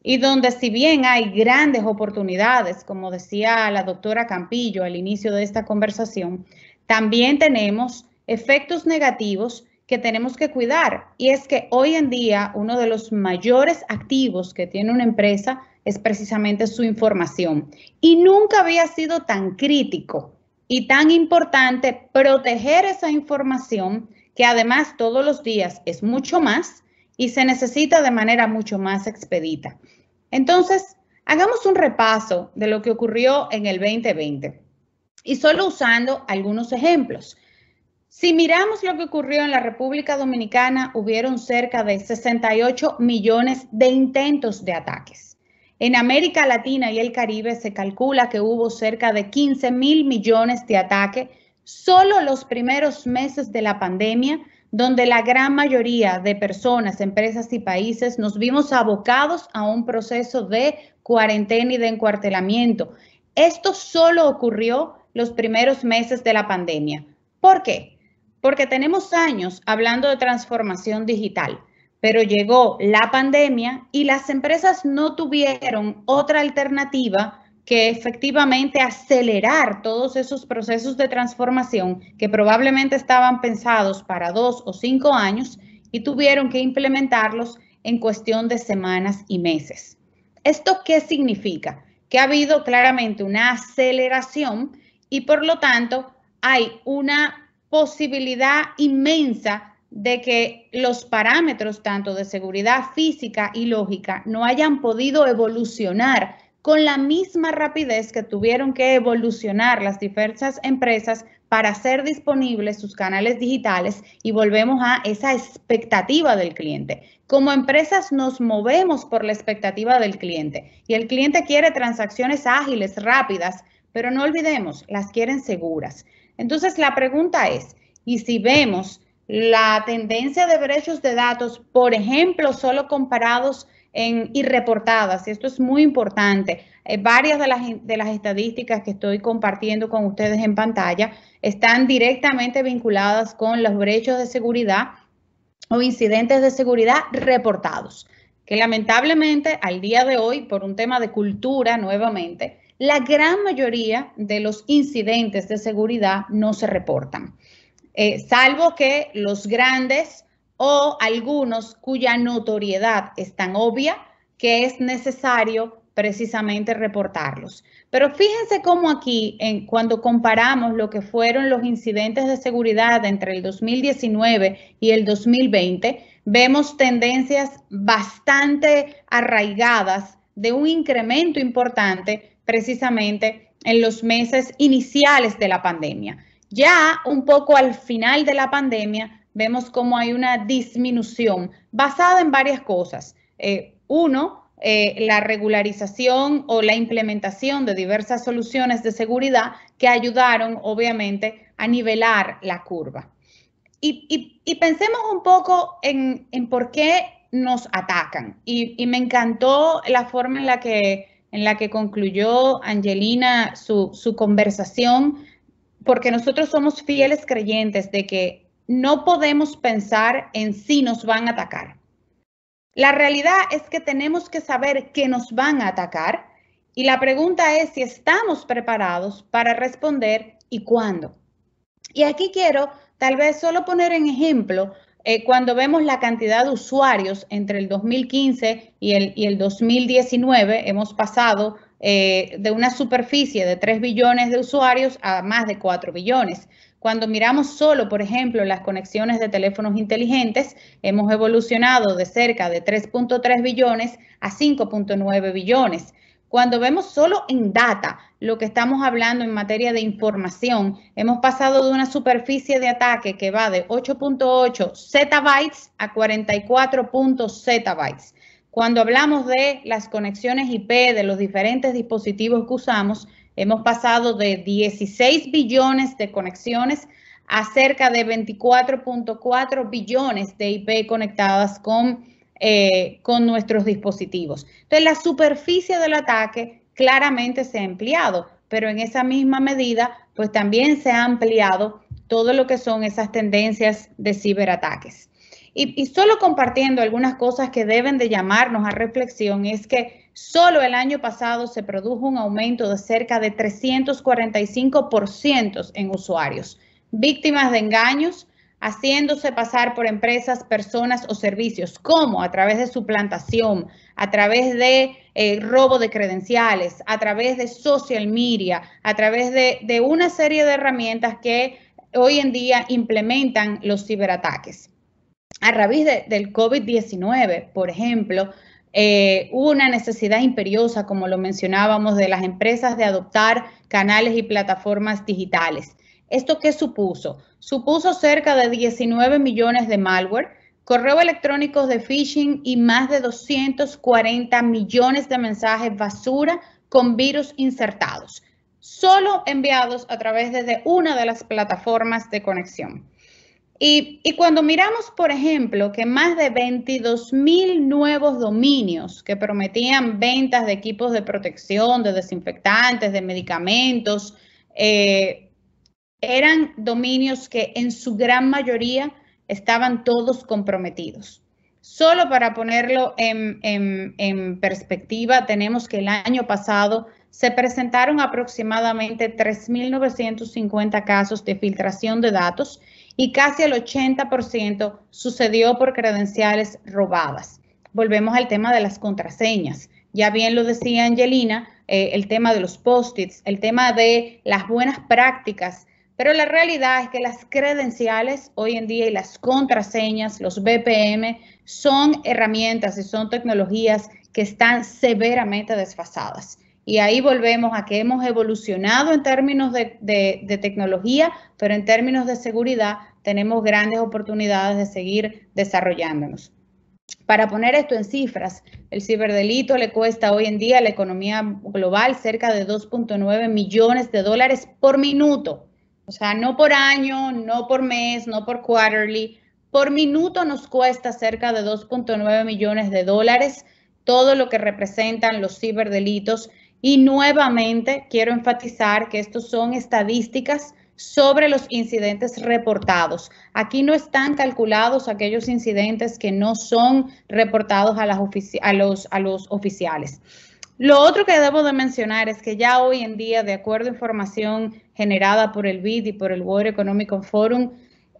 y donde, si bien hay grandes oportunidades, como decía la doctora Campillo al inicio de esta conversación, también tenemos efectos negativos que tenemos que cuidar. Y es que hoy en día uno de los mayores activos que tiene una empresa es precisamente su información. Y nunca había sido tan crítico y tan importante proteger esa información, que además todos los días es mucho más y se necesita de manera mucho más expedita. Entonces, hagamos un repaso de lo que ocurrió en el 2020 y solo usando algunos ejemplos. Si miramos lo que ocurrió en la República Dominicana, hubieron cerca de 68 millones de intentos de ataques. En América Latina y el Caribe se calcula que hubo cerca de 15.000 millones de ataques solo los primeros meses de la pandemia, donde la gran mayoría de personas, empresas y países nos vimos abocados a un proceso de cuarentena y de encuartelamiento. Esto solo ocurrió los primeros meses de la pandemia. ¿Por qué? Porque tenemos años hablando de transformación digital, pero llegó la pandemia y las empresas no tuvieron otra alternativa que efectivamente acelerar todos esos procesos de transformación que probablemente estaban pensados para 2 o 5 años y tuvieron que implementarlos en cuestión de semanas y meses. ¿Esto qué significa? Que ha habido claramente una aceleración y por lo tanto hay una posibilidad inmensa de que los parámetros tanto de seguridad física y lógica no hayan podido evolucionar con la misma rapidez que tuvieron que evolucionar las diversas empresas para hacer disponibles sus canales digitales, y volvemos a esa expectativa del cliente. Como empresas nos movemos por la expectativa del cliente y el cliente quiere transacciones ágiles, rápidas, pero no olvidemos, las quieren seguras. Entonces la pregunta es, ¿y si vemos la tendencia de brechos de datos, por ejemplo, solo comparados y reportadas, y esto es muy importante, varias de las estadísticas que estoy compartiendo con ustedes en pantalla están directamente vinculadas con los brechos de seguridad o incidentes de seguridad reportados. que lamentablemente al día de hoy, por un tema de cultura nuevamente, la gran mayoría de los incidentes de seguridad no se reportan, salvo que los grandes o algunos cuya notoriedad es tan obvia que es necesario precisamente reportarlos. Pero fíjense cómo aquí, cuando comparamos lo que fueron los incidentes de seguridad entre el 2019 y el 2020, vemos tendencias bastante arraigadas de un incremento importante precisamente en los meses iniciales de la pandemia. Ya un poco al final de la pandemia vemos cómo hay una disminución basada en varias cosas. La regularización o la implementación de diversas soluciones de seguridad que ayudaron, obviamente, a nivelar la curva. Y pensemos un poco en por qué nos atacan. Y me encantó la forma en la que concluyó Angelina su conversación, porque nosotros somos fieles creyentes de que no podemos pensar en si nos van a atacar. La realidad es que tenemos que saber que nos van a atacar y la pregunta es si estamos preparados para responder y cuándo. Y aquí quiero tal vez solo poner en ejemplo cuando vemos la cantidad de usuarios entre el 2015 y el 2019, hemos pasado de una superficie de 3 billones de usuarios a más de 4 billones. Cuando miramos solo, por ejemplo, las conexiones de teléfonos inteligentes, hemos evolucionado de cerca de 3.3 billones a 5.9 billones. Cuando vemos solo en data lo que estamos hablando en materia de información, hemos pasado de una superficie de ataque que va de 8.8 zettabytes a 44 zettabytes. Cuando hablamos de las conexiones IP de los diferentes dispositivos que usamos, hemos pasado de 16 billones de conexiones a cerca de 24.4 billones de IP conectadas con nuestros dispositivos. Entonces, la superficie del ataque claramente se ha ampliado, pero en esa misma medida, pues también se ha ampliado todo lo que son esas tendencias de ciberataques. Y solo compartiendo algunas cosas que deben de llamarnos a reflexión, es que solo el año pasado se produjo un aumento de cerca de 345% en usuarios, víctimas de engaños, haciéndose pasar por empresas, personas o servicios, como a través de suplantación, a través de robo de credenciales, a través de social media, a través de una serie de herramientas que hoy en día implementan los ciberataques. A raíz del COVID-19, por ejemplo, hubo una necesidad imperiosa, como lo mencionábamos, de las empresas de adoptar canales y plataformas digitales. ¿Esto qué supuso? Supuso cerca de 19 millones de malware, correos electrónicos de phishing y más de 240 millones de mensajes basura con virus insertados, solo enviados a través de una de las plataformas de conexión. Y cuando miramos, por ejemplo, que más de 22,000 nuevos dominios que prometían ventas de equipos de protección, de desinfectantes, de medicamentos, eran dominios que en su gran mayoría estaban todos comprometidos. Solo para ponerlo en perspectiva, tenemos que el año pasado se presentaron aproximadamente 3.950 casos de filtración de datos y casi el 80% sucedió por credenciales robadas. Volvemos al tema de las contraseñas. Ya bien lo decía Angelina, el tema de los post-its, el tema de las buenas prácticas, pero la realidad es que las credenciales hoy en día y las contraseñas, los VPN, son herramientas y son tecnologías que están severamente desfasadas. Y ahí volvemos a que hemos evolucionado en términos de tecnología, pero en términos de seguridad tenemos grandes oportunidades de seguir desarrollándonos. Para poner esto en cifras, el ciberdelito le cuesta hoy en día a la economía global cerca de 2.9 millones de dólares por minuto. O sea, no por año, no por mes, no por quarterly. Por minuto nos cuesta cerca de 2.9 millones de dólares todo lo que representan los ciberdelitos. Y nuevamente quiero enfatizar que estos son estadísticas sobre los incidentes reportados. Aquí no están calculados aquellos incidentes que no son reportados a los oficiales. Lo otro que debo de mencionar es que ya hoy en día, de acuerdo a información generada por el BID y por el World Economic Forum,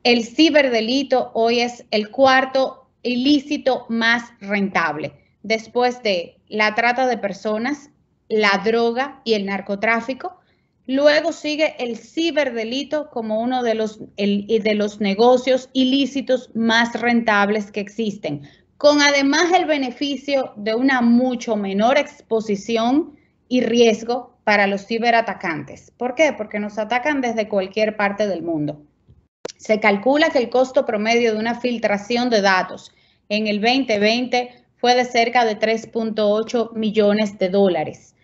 el ciberdelito hoy es el cuarto ilícito más rentable, después de la trata de personas, la droga y el narcotráfico. Luego sigue el ciberdelito como uno de los negocios ilícitos más rentables que existen, con además el beneficio de una mucho menor exposición y riesgo para los ciberatacantes. ¿Por qué? Porque nos atacan desde cualquier parte del mundo. Se calcula que el costo promedio de una filtración de datos en el 2020 fue de cerca de 3.8 millones de dólares.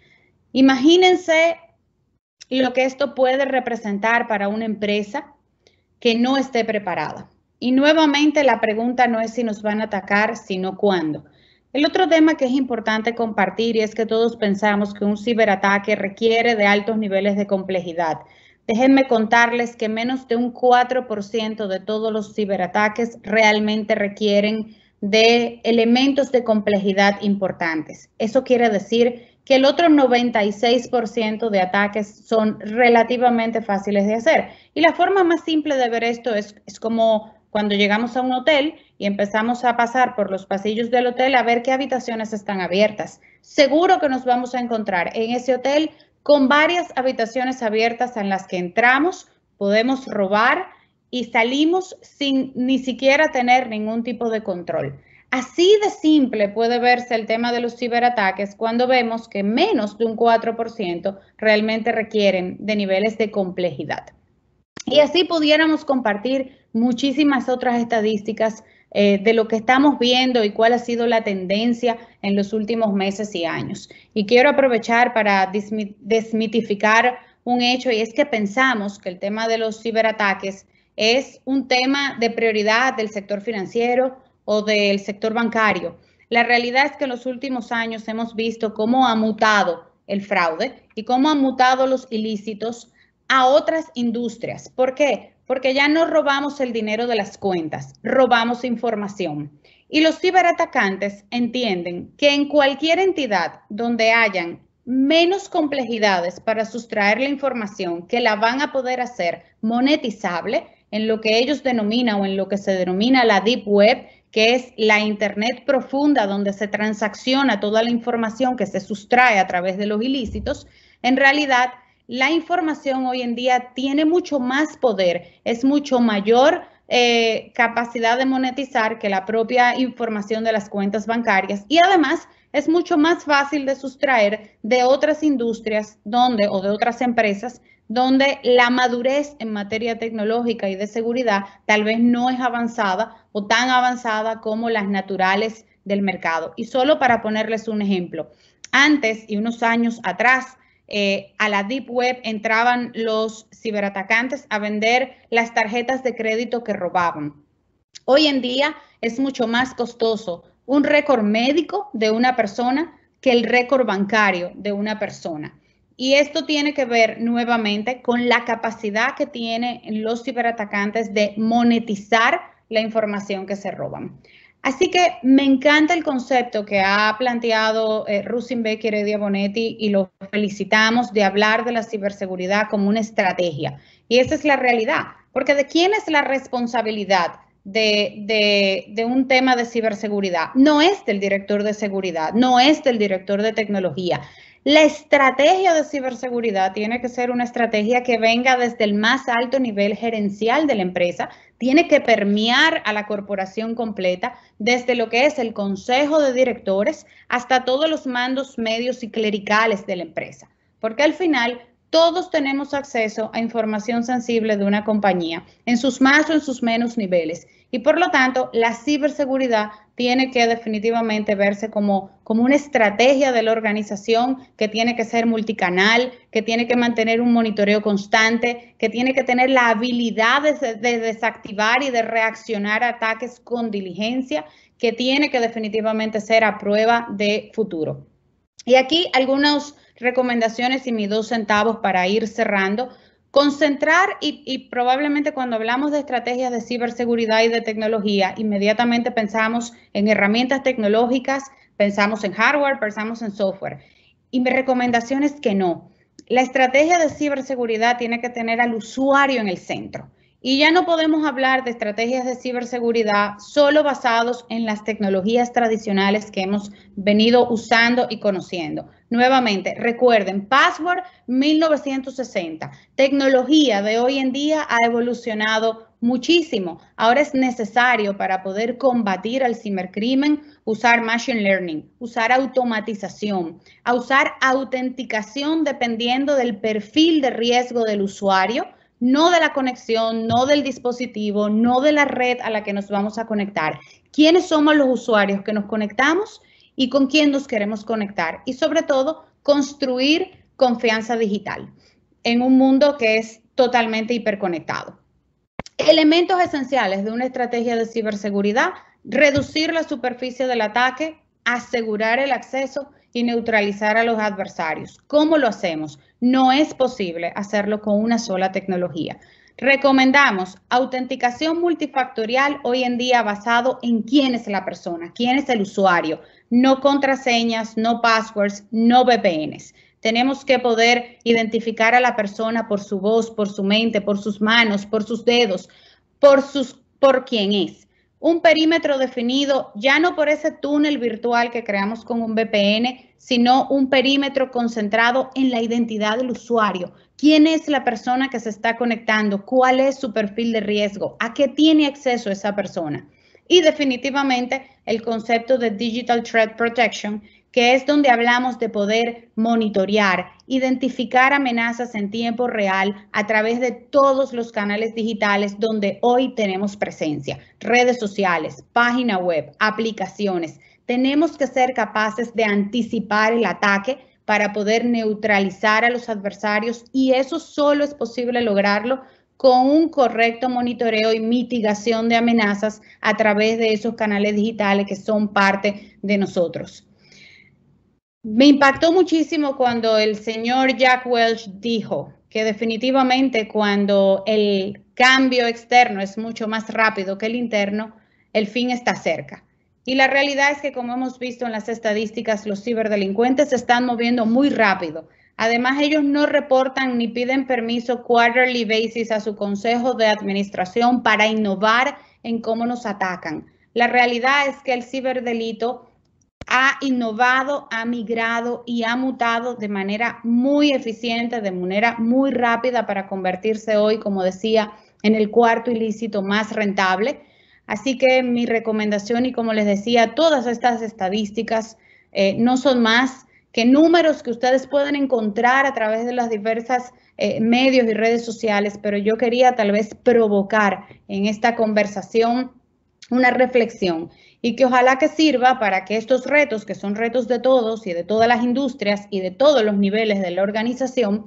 Imagínense lo que esto puede representar para una empresa que no esté preparada. Y nuevamente la pregunta no es si nos van a atacar, sino cuándo. El otro tema que es importante compartir y es que todos pensamos que un ciberataque requiere de altos niveles de complejidad. Déjenme contarles que menos de un 4% de todos los ciberataques realmente requieren de elementos de complejidad importantes. Eso quiere decir que el otro 96% de ataques son relativamente fáciles de hacer. Y la forma más simple de ver esto es como cuando llegamos a un hotel y empezamos a pasar por los pasillos del hotel a ver qué habitaciones están abiertas. Seguro que nos vamos a encontrar en ese hotel con varias habitaciones abiertas en las que entramos, podemos robar y salimos sin ni siquiera tener ningún tipo de control. Así de simple puede verse el tema de los ciberataques cuando vemos que menos de un 4% realmente requieren de niveles de complejidad. Y así pudiéramos compartir muchísimas otras estadísticas de lo que estamos viendo y cuál ha sido la tendencia en los últimos meses y años. Y quiero aprovechar para desmitificar un hecho, y es que pensamos que el tema de los ciberataques es un tema de prioridad del sector financiero o del sector bancario. La realidad es que en los últimos años hemos visto cómo ha mutado el fraude y cómo han mutado los ilícitos a otras industrias. ¿Por qué? Porque ya no robamos el dinero de las cuentas, robamos información. Y los ciberatacantes entienden que en cualquier entidad donde hayan menos complejidades para sustraer la información, que la van a poder hacer monetizable en lo que ellos denominan o en lo que se denomina la Deep Web, que es la Internet profunda donde se transacciona toda la información que se sustrae a través de los ilícitos, en realidad la información hoy en día tiene mucho más poder, es mucho mayor capacidad de monetizar que la propia información de las cuentas bancarias y además es mucho más fácil de sustraer de otras industrias o de otras empresas donde la madurez en materia tecnológica y de seguridad tal vez no es avanzada o tan avanzada como las naturales del mercado. Y solo para ponerles un ejemplo, antes y unos años atrás, a la Deep Web entraban los ciberatacantes a vender las tarjetas de crédito que robaban. Hoy en día es mucho más costoso un récord médico de una persona que el récord bancario de una persona. Y esto tiene que ver nuevamente con la capacidad que tienen los ciberatacantes de monetizar la información que se roban. Así que me encanta el concepto que ha planteado Rusin-Beck y Heredia Bonetti y lo felicitamos de hablar de la ciberseguridad como una estrategia. Y esa es la realidad, porque ¿de quién es la responsabilidad de un tema de ciberseguridad? No es del director de seguridad, no es del director de tecnología. La estrategia de ciberseguridad tiene que ser una estrategia que venga desde el más alto nivel gerencial de la empresa, tiene que permear a la corporación completa, desde lo que es el consejo de directores hasta todos los mandos medios y clericales de la empresa. Porque al final todos tenemos acceso a información sensible de una compañía, en sus más o en sus menos niveles. Y por lo tanto, la ciberseguridad tiene que definitivamente verse como una estrategia de la organización que tiene que ser multicanal, que tiene que mantener un monitoreo constante, que tiene que tener la habilidad de desactivar y de reaccionar a ataques con diligencia, que tiene que definitivamente ser a prueba de futuro. Y aquí algunas recomendaciones y mis 2 centavos para ir cerrando. Concentrar y probablemente cuando hablamos de estrategias de ciberseguridad y de tecnología, inmediatamente pensamos en herramientas tecnológicas, pensamos en hardware, pensamos en software. Y mi recomendación es que no. La estrategia de ciberseguridad tiene que tener al usuario en el centro. Y ya no podemos hablar de estrategias de ciberseguridad solo basados en las tecnologías tradicionales que hemos venido usando y conociendo. Nuevamente, recuerden, password 1960. Tecnología de hoy en día ha evolucionado muchísimo. Ahora es necesario para poder combatir al cibercrimen usar machine learning, usar automatización, a usar autenticación dependiendo del perfil de riesgo del usuario, no de la conexión, no del dispositivo, no de la red a la que nos vamos a conectar. ¿Quiénes somos los usuarios que nos conectamos y con quién nos queremos conectar? Y sobre todo, construir confianza digital en un mundo que es totalmente hiperconectado. Elementos esenciales de una estrategia de ciberseguridad: reducir la superficie del ataque, asegurar el acceso y neutralizar a los adversarios. ¿Cómo lo hacemos? No es posible hacerlo con una sola tecnología. Recomendamos autenticación multifactorial hoy en día basado en quién es la persona, quién es el usuario, no contraseñas, no passwords, no VPNs. Tenemos que poder identificar a la persona por su voz, por su mente, por sus manos, por sus dedos, por quién es. Un perímetro definido ya no por ese túnel virtual que creamos con un VPN, sino un perímetro concentrado en la identidad del usuario. ¿Quién es la persona que se está conectando? ¿Cuál es su perfil de riesgo? ¿A qué tiene acceso esa persona? Y definitivamente el concepto de Digital Threat Protection, que es donde hablamos de poder monitorear, identificar amenazas en tiempo real a través de todos los canales digitales donde hoy tenemos presencia, redes sociales, página web, aplicaciones. Tenemos que ser capaces de anticipar el ataque para poder neutralizar a los adversarios, y eso solo es posible lograrlo con un correcto monitoreo y mitigación de amenazas a través de esos canales digitales que son parte de nosotros. Me impactó muchísimo cuando el señor Jack Welch dijo que definitivamente cuando el cambio externo es mucho más rápido que el interno, el fin está cerca. Y la realidad es que, como hemos visto en las estadísticas, los ciberdelincuentes se están moviendo muy rápido. Además, ellos no reportan ni piden permiso quarterly basis a su consejo de administración para innovar en cómo nos atacan. La realidad es que el ciberdelito ha innovado, ha migrado y ha mutado de manera muy eficiente, de manera muy rápida para convertirse hoy, como decía, en el cuarto ilícito más rentable. Así que mi recomendación, y como les decía, todas estas estadísticas no son más que números que ustedes pueden encontrar a través de las diversas medios y redes sociales, pero yo quería tal vez provocar en esta conversación una reflexión y que ojalá que sirva para que estos retos, que son retos de todos y de todas las industrias y de todos los niveles de la organización,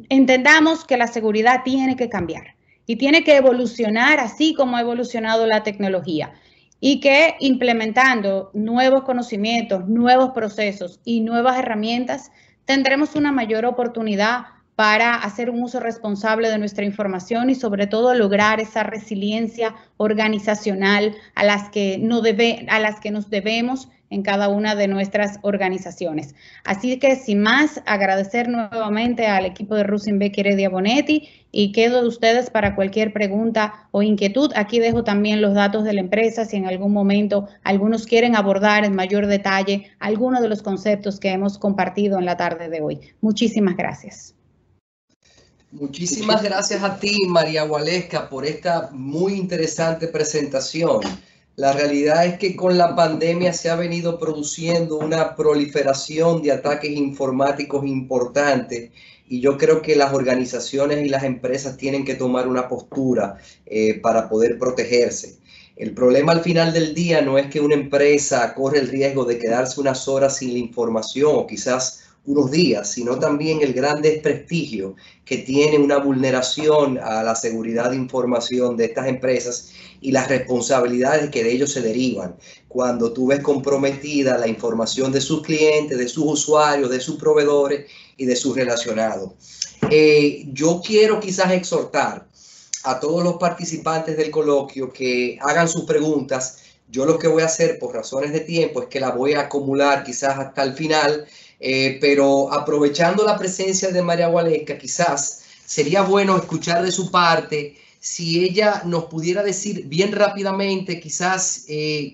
entendamos que la seguridad tiene que cambiar y tiene que evolucionar así como ha evolucionado la tecnología, y que implementando nuevos conocimientos, nuevos procesos y nuevas herramientas tendremos una mayor oportunidad para hacer un uso responsable de nuestra información y sobre todo lograr esa resiliencia organizacional a las que nos debemos en cada una de nuestras organizaciones. Así que sin más, agradecer nuevamente al equipo de Rusin-Becker y Diabonetti, y quedo de ustedes para cualquier pregunta o inquietud. Aquí dejo también los datos de la empresa si en algún momento algunos quieren abordar en mayor detalle algunos de los conceptos que hemos compartido en la tarde de hoy. Muchísimas gracias. Muchísimas gracias a ti, María Waleska, por esta muy interesante presentación. La realidad es que con la pandemia se ha venido produciendo una proliferación de ataques informáticos importantes, y yo creo que las organizaciones y las empresas tienen que tomar una postura para poder protegerse. El problema al final del día no es que una empresa corre el riesgo de quedarse unas horas sin la información o quizás unos días, sino también el gran desprestigio que tiene una vulneración a la seguridad de información de estas empresas y las responsabilidades que de ellos se derivan cuando tú ves comprometida la información de sus clientes, de sus usuarios, de sus proveedores y de sus relacionados. Yo quiero quizás exhortar a todos los participantes del coloquio que hagan sus preguntas. Yo lo que voy a hacer por razones de tiempo es que la voy a acumular quizás hasta el final, pero aprovechando la presencia de María Waleska, quizás sería bueno escuchar de su parte si ella nos pudiera decir bien rápidamente quizás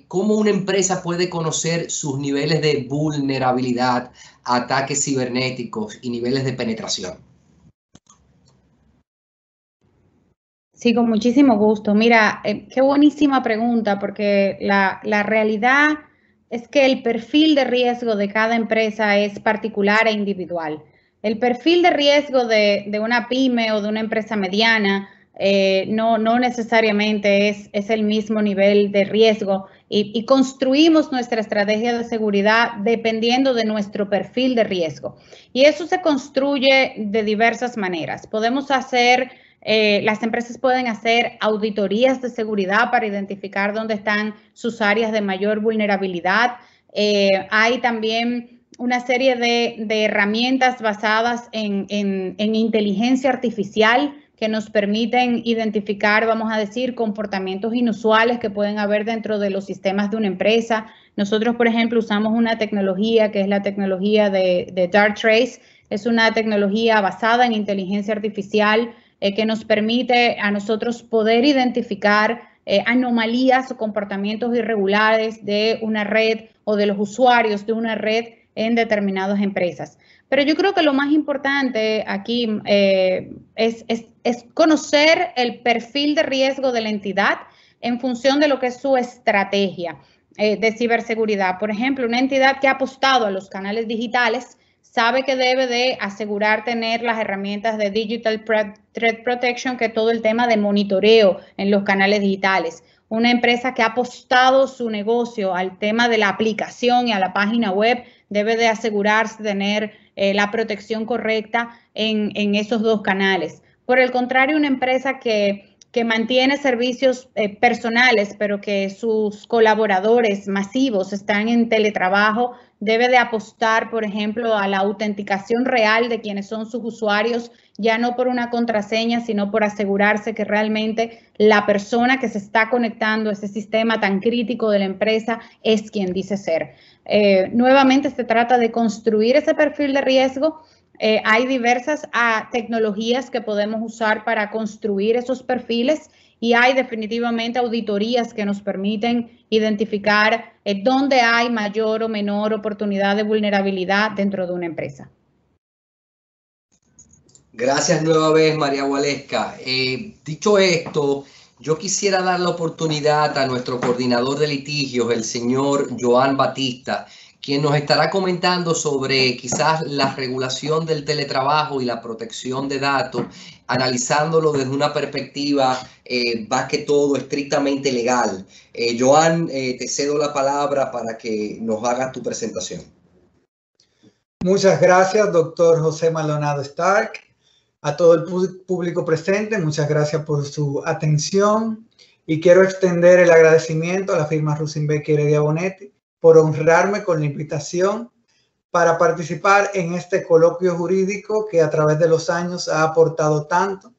cómo una empresa puede conocer sus niveles de vulnerabilidad a ataques cibernéticos y niveles de penetración. Sí, con muchísimo gusto. Mira, qué buenísima pregunta, porque la realidad es que el perfil de riesgo de cada empresa es particular e individual. El perfil de riesgo de una pyme o de una empresa mediana no necesariamente es el mismo nivel de riesgo y construimos nuestra estrategia de seguridad dependiendo de nuestro perfil de riesgo. Y eso se construye de diversas maneras. Podemos hacer... las empresas pueden hacer auditorías de seguridad para identificar dónde están sus áreas de mayor vulnerabilidad. Hay también una serie de herramientas basadas en inteligencia artificial que nos permiten identificar, vamos a decir, comportamientos inusuales que pueden haber dentro de los sistemas de una empresa. Nosotros, por ejemplo, usamos una tecnología que es la tecnología de Darktrace. Es una tecnología basada en inteligencia artificial que nos permite a nosotros poder identificar anomalías o comportamientos irregulares de una red o de los usuarios de una red en determinadas empresas. Pero yo creo que lo más importante aquí es conocer el perfil de riesgo de la entidad en función de lo que es su estrategia de ciberseguridad. Por ejemplo, una entidad que ha apostado a los canales digitales sabe que debe de asegurar tener las herramientas de Digital Threat Protection, que es todo el tema de monitoreo en los canales digitales. Una empresa que ha apostado su negocio al tema de la aplicación y a la página web debe de asegurarse de tener la protección correcta en esos dos canales. Por el contrario, una empresa que mantiene servicios personales, pero que sus colaboradores masivos están en teletrabajo, debe de apostar, por ejemplo, a la autenticación real de quienes son sus usuarios, ya no por una contraseña, sino por asegurarse que realmente la persona que se está conectando a ese sistema tan crítico de la empresa es quien dice ser. Nuevamente se trata de construir ese perfil de riesgo. Hay diversas tecnologías que podemos usar para construir esos perfiles y hay definitivamente auditorías que nos permiten identificar dónde hay mayor o menor oportunidad de vulnerabilidad dentro de una empresa. Gracias nueva vez, María Waleska. Dicho esto, yo quisiera dar la oportunidad a nuestro coordinador de litigios, el señor Joan Batista, quien nos estará comentando sobre quizás la regulación del teletrabajo y la protección de datos, analizándolo desde una perspectiva más que todo estrictamente legal. Joan, te cedo la palabra para que nos hagas tu presentación. Muchas gracias, doctor José Maldonado Stark. A todo el público presente, muchas gracias por su atención y quiero extender el agradecimiento a la firma Rusinbeck Heredia Bonetti por honrarme con la invitación para participar en este coloquio jurídico que a través de los años ha aportado tanto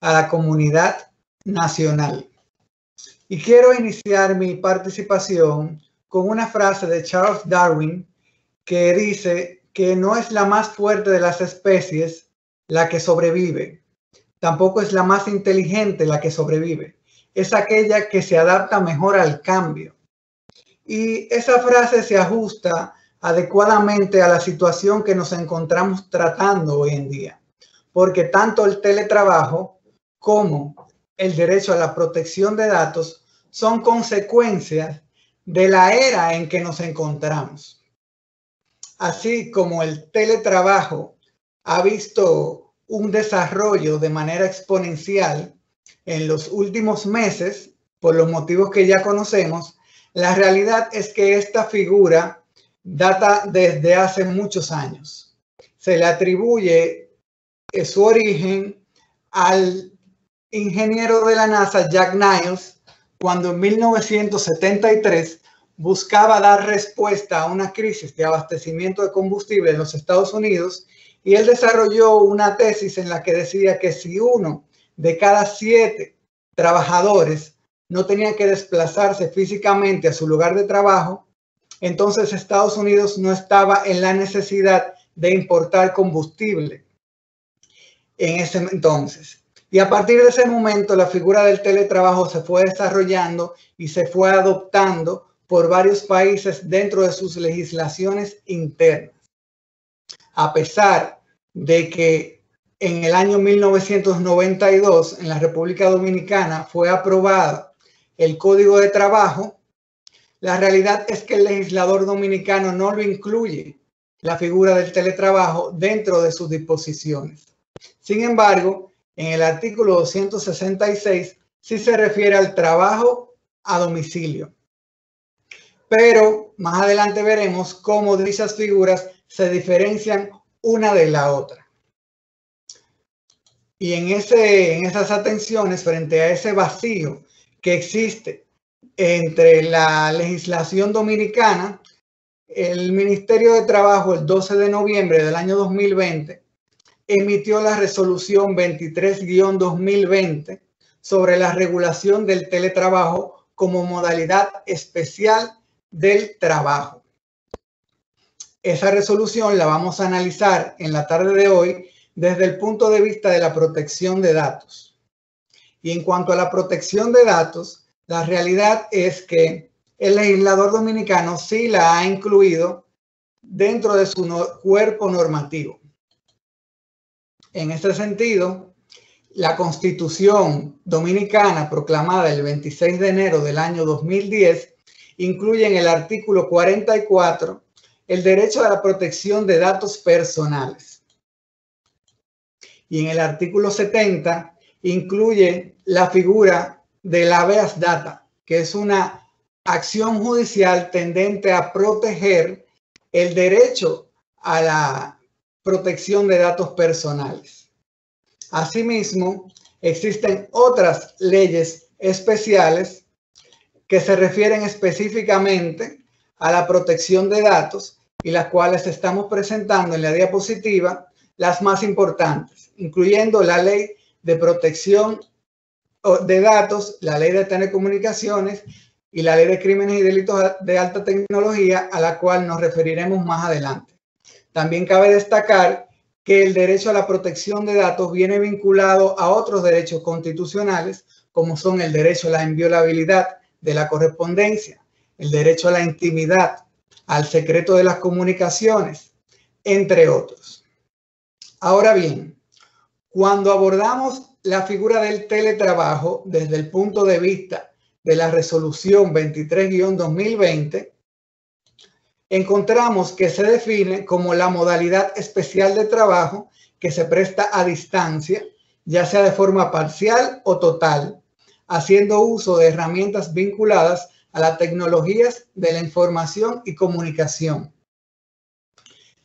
a la comunidad nacional. Y quiero iniciar mi participación con una frase de Charles Darwin que dice que no es la más fuerte de las especies la que sobrevive, tampoco es la más inteligente la que sobrevive, es aquella que se adapta mejor al cambio. Y esa frase se ajusta adecuadamente a la situación que nos encontramos tratando hoy en día, porque tanto el teletrabajo como el derecho a la protección de datos son consecuencias de la era en que nos encontramos. Así como el teletrabajo ha visto un desarrollo de manera exponencial en los últimos meses, por los motivos que ya conocemos, la realidad es que esta figura data desde hace muchos años. se le atribuye su origen al ingeniero de la NASA, Jack Niles, cuando en 1973 buscaba dar respuesta a una crisis de abastecimiento de combustible en los Estados Unidos, y él desarrolló una tesis en la que decía que si 1 de cada 7 trabajadores no tenía que desplazarse físicamente a su lugar de trabajo, entonces Estados Unidos no estaba en la necesidad de importar combustible en ese entonces. Y a partir de ese momento, la figura del teletrabajo se fue desarrollando y se fue adoptando por varios países dentro de sus legislaciones internas. A pesar de que en el año 1992 en la República Dominicana fue aprobado el Código de Trabajo, la realidad es que el legislador dominicano no lo incluye, la figura del teletrabajo, dentro de sus disposiciones. Sin embargo, en el artículo 266 sí se refiere al trabajo a domicilio. Pero más adelante veremos cómo dichas figuras se diferencian una de la otra. Y en esas atenciones frente a ese vacío que existe entre la legislación dominicana, el Ministerio de Trabajo el 12 de noviembre del año 2020 emitió la resolución 23-2020 sobre la regulación del teletrabajo como modalidad especial del trabajo. Esa resolución la vamos a analizar en la tarde de hoy desde el punto de vista de la protección de datos. Y en cuanto a la protección de datos, la realidad es que el legislador dominicano sí la ha incluido dentro de su cuerpo normativo. En este sentido, la Constitución dominicana, proclamada el 26 de enero del año 2010, incluye en el artículo 44 el derecho a la protección de datos personales. Y en el artículo 70 incluye la figura del habeas data, que es una acción judicial tendente a proteger el derecho a la protección de datos personales. Asimismo, existen otras leyes especiales que se refieren específicamente a la protección de datos y las cuales estamos presentando en la diapositiva, las más importantes, incluyendo la Ley de Protección de Datos, la Ley de Telecomunicaciones y la Ley de Crímenes y Delitos de Alta Tecnología, a la cual nos referiremos más adelante. También cabe destacar que el derecho a la protección de datos viene vinculado a otros derechos constitucionales, como son el derecho a la inviolabilidad de la correspondencia, el derecho a la intimidad, al secreto de las comunicaciones, entre otros. Ahora bien, cuando abordamos la figura del teletrabajo desde el punto de vista de la resolución 23-2020, encontramos que se define como la modalidad especial de trabajo que se presta a distancia, ya sea de forma parcial o total, haciendo uso de herramientas vinculadas a las tecnologías de la información y comunicación.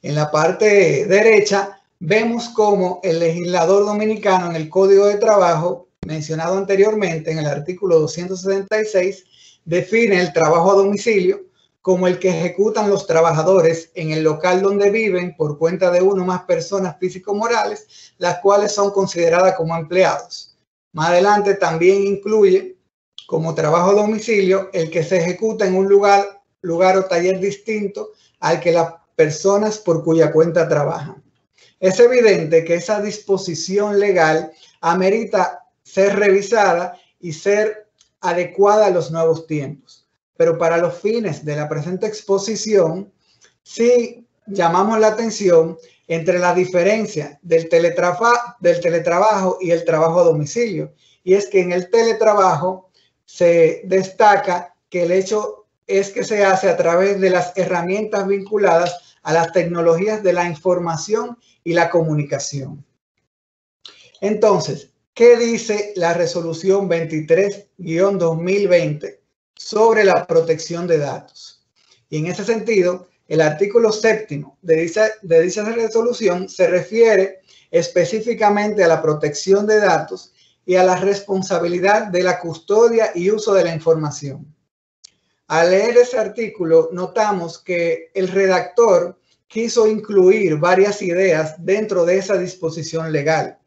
En la parte derecha vemos cómo el legislador dominicano en el Código de Trabajo, mencionado anteriormente en el artículo 276, define el trabajo a domicilio como el que ejecutan los trabajadores en el local donde viven por cuenta de una o más personas físico-morales, las cuales son consideradas como empleados. Más adelante también incluye como trabajo a domicilio el que se ejecuta en un lugar o taller distinto al que las personas por cuya cuenta trabajan. Es evidente que esa disposición legal amerita ser revisada y ser adecuada a los nuevos tiempos. Pero para los fines de la presente exposición, sí llamamos la atención entre la diferencia del teletrabajo y el trabajo a domicilio. Y es que en el teletrabajo se destaca que el hecho es que se hace a través de las herramientas vinculadas a las tecnologías de la información y la comunicación. Entonces, ¿qué dice la resolución 23-2020 sobre la protección de datos? Y en ese sentido, el artículo 7º de dicha resolución se refiere específicamente a la protección de datos y a la responsabilidad de la custodia y uso de la información. Al leer ese artículo, notamos que el redactor quiso incluir varias ideas dentro de esa disposición legal.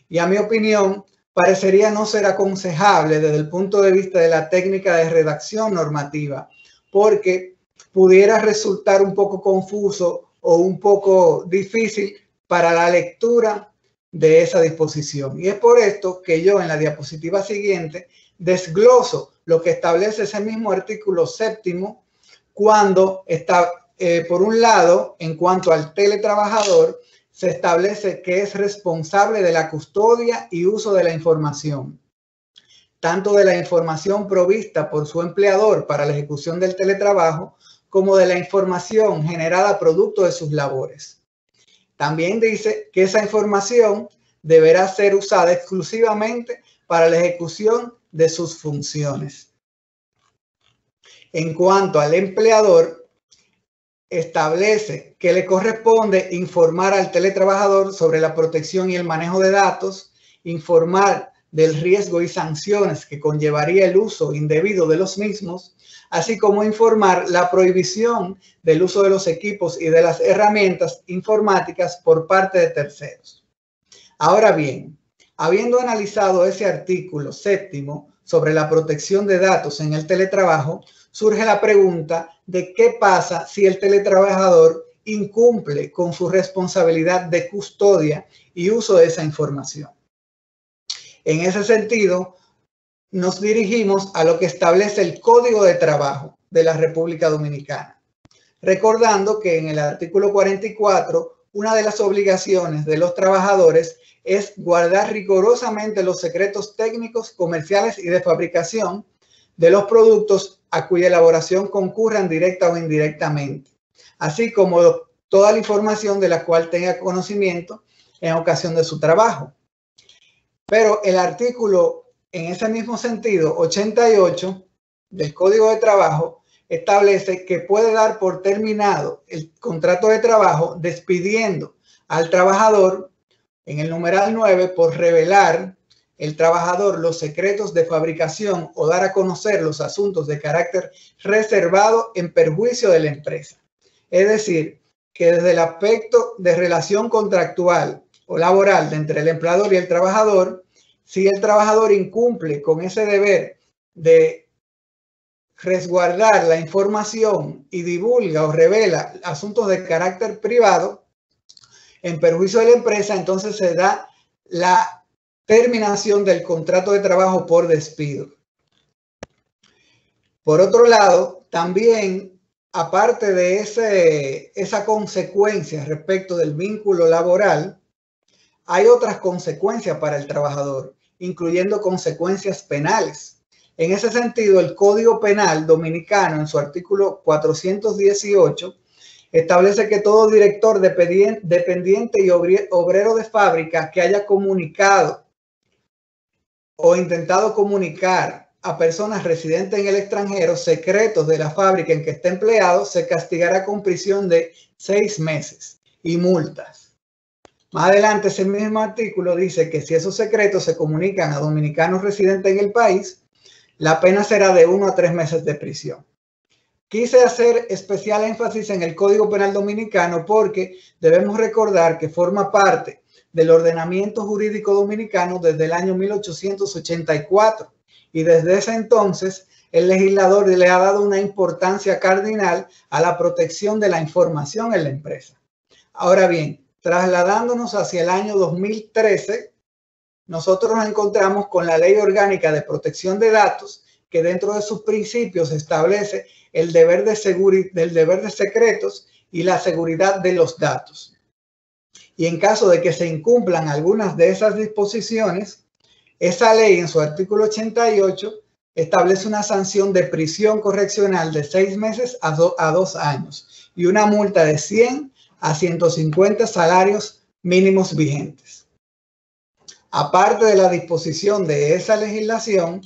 Y a mi opinión, parecería no ser aconsejable desde el punto de vista de la técnica de redacción normativa, porque pudiera resultar un poco confuso o un poco difícil para la lectura de esa disposición. Y es por esto que yo en la diapositiva siguiente desgloso lo que establece ese mismo artículo 7º cuando está, por un lado, en cuanto al teletrabajador, se establece que es responsable de la custodia y uso de la información, tanto de la información provista por su empleador para la ejecución del teletrabajo, como de la información generada producto de sus labores. También dice que esa información deberá ser usada exclusivamente para la ejecución de sus funciones. En cuanto al empleador, establece que le corresponde informar al teletrabajador sobre la protección y el manejo de datos, informar del riesgo y sanciones que conllevaría el uso indebido de los mismos, así como informar la prohibición del uso de los equipos y de las herramientas informáticas por parte de terceros. Ahora bien, habiendo analizado ese artículo 7º sobre la protección de datos en el teletrabajo, surge la pregunta de qué pasa si el teletrabajador incumple con su responsabilidad de custodia y uso de esa información. En ese sentido, nos dirigimos a lo que establece el Código de Trabajo de la República Dominicana, recordando que en el artículo 44, una de las obligaciones de los trabajadores es guardar rigurosamente los secretos técnicos, comerciales y de fabricación de los productos a cuya elaboración concurran directa o indirectamente, así como toda la información de la cual tenga conocimiento en ocasión de su trabajo. Pero el artículo, en ese mismo sentido, 88 del Código de Trabajo, establece que puede dar por terminado el contrato de trabajo despidiendo al trabajador, en el numeral 9, por revelar el trabajador los secretos de fabricación o dar a conocer los asuntos de carácter reservado en perjuicio de la empresa. Es decir, que desde el aspecto de relación contractual o laboral entre el empleador y el trabajador, si el trabajador incumple con ese deber de resguardar la información y divulga o revela asuntos de carácter privado en perjuicio de la empresa, entonces se da la terminación del contrato de trabajo por despido. Por otro lado, también, aparte de esa consecuencia respecto del vínculo laboral, hay otras consecuencias para el trabajador, incluyendo consecuencias penales. En ese sentido, el Código Penal Dominicano, en su artículo 418, establece que todo director dependiente y obrero de fábrica que haya comunicado o intentado comunicar a personas residentes en el extranjero secretos de la fábrica en que esté empleado se castigará con prisión de 6 meses y multas. Más adelante, ese mismo artículo dice que si esos secretos se comunican a dominicanos residentes en el país, la pena será de 1 a 3 meses de prisión. Quise hacer especial énfasis en el Código Penal Dominicano porque debemos recordar que forma parte del ordenamiento jurídico dominicano desde el año 1884 y desde ese entonces el legislador le ha dado una importancia cardinal a la protección de la información en la empresa. Ahora bien, trasladándonos hacia el año 2013, nosotros nos encontramos con la Ley Orgánica de Protección de Datos, que dentro de sus principios establece el deber de secretos y la seguridad de los datos. Y en caso de que se incumplan algunas de esas disposiciones, esa ley en su artículo 88 establece una sanción de prisión correccional de 6 meses a 2 años y una multa de 100 a 150 salarios mínimos vigentes. Aparte de la disposición de esa legislación,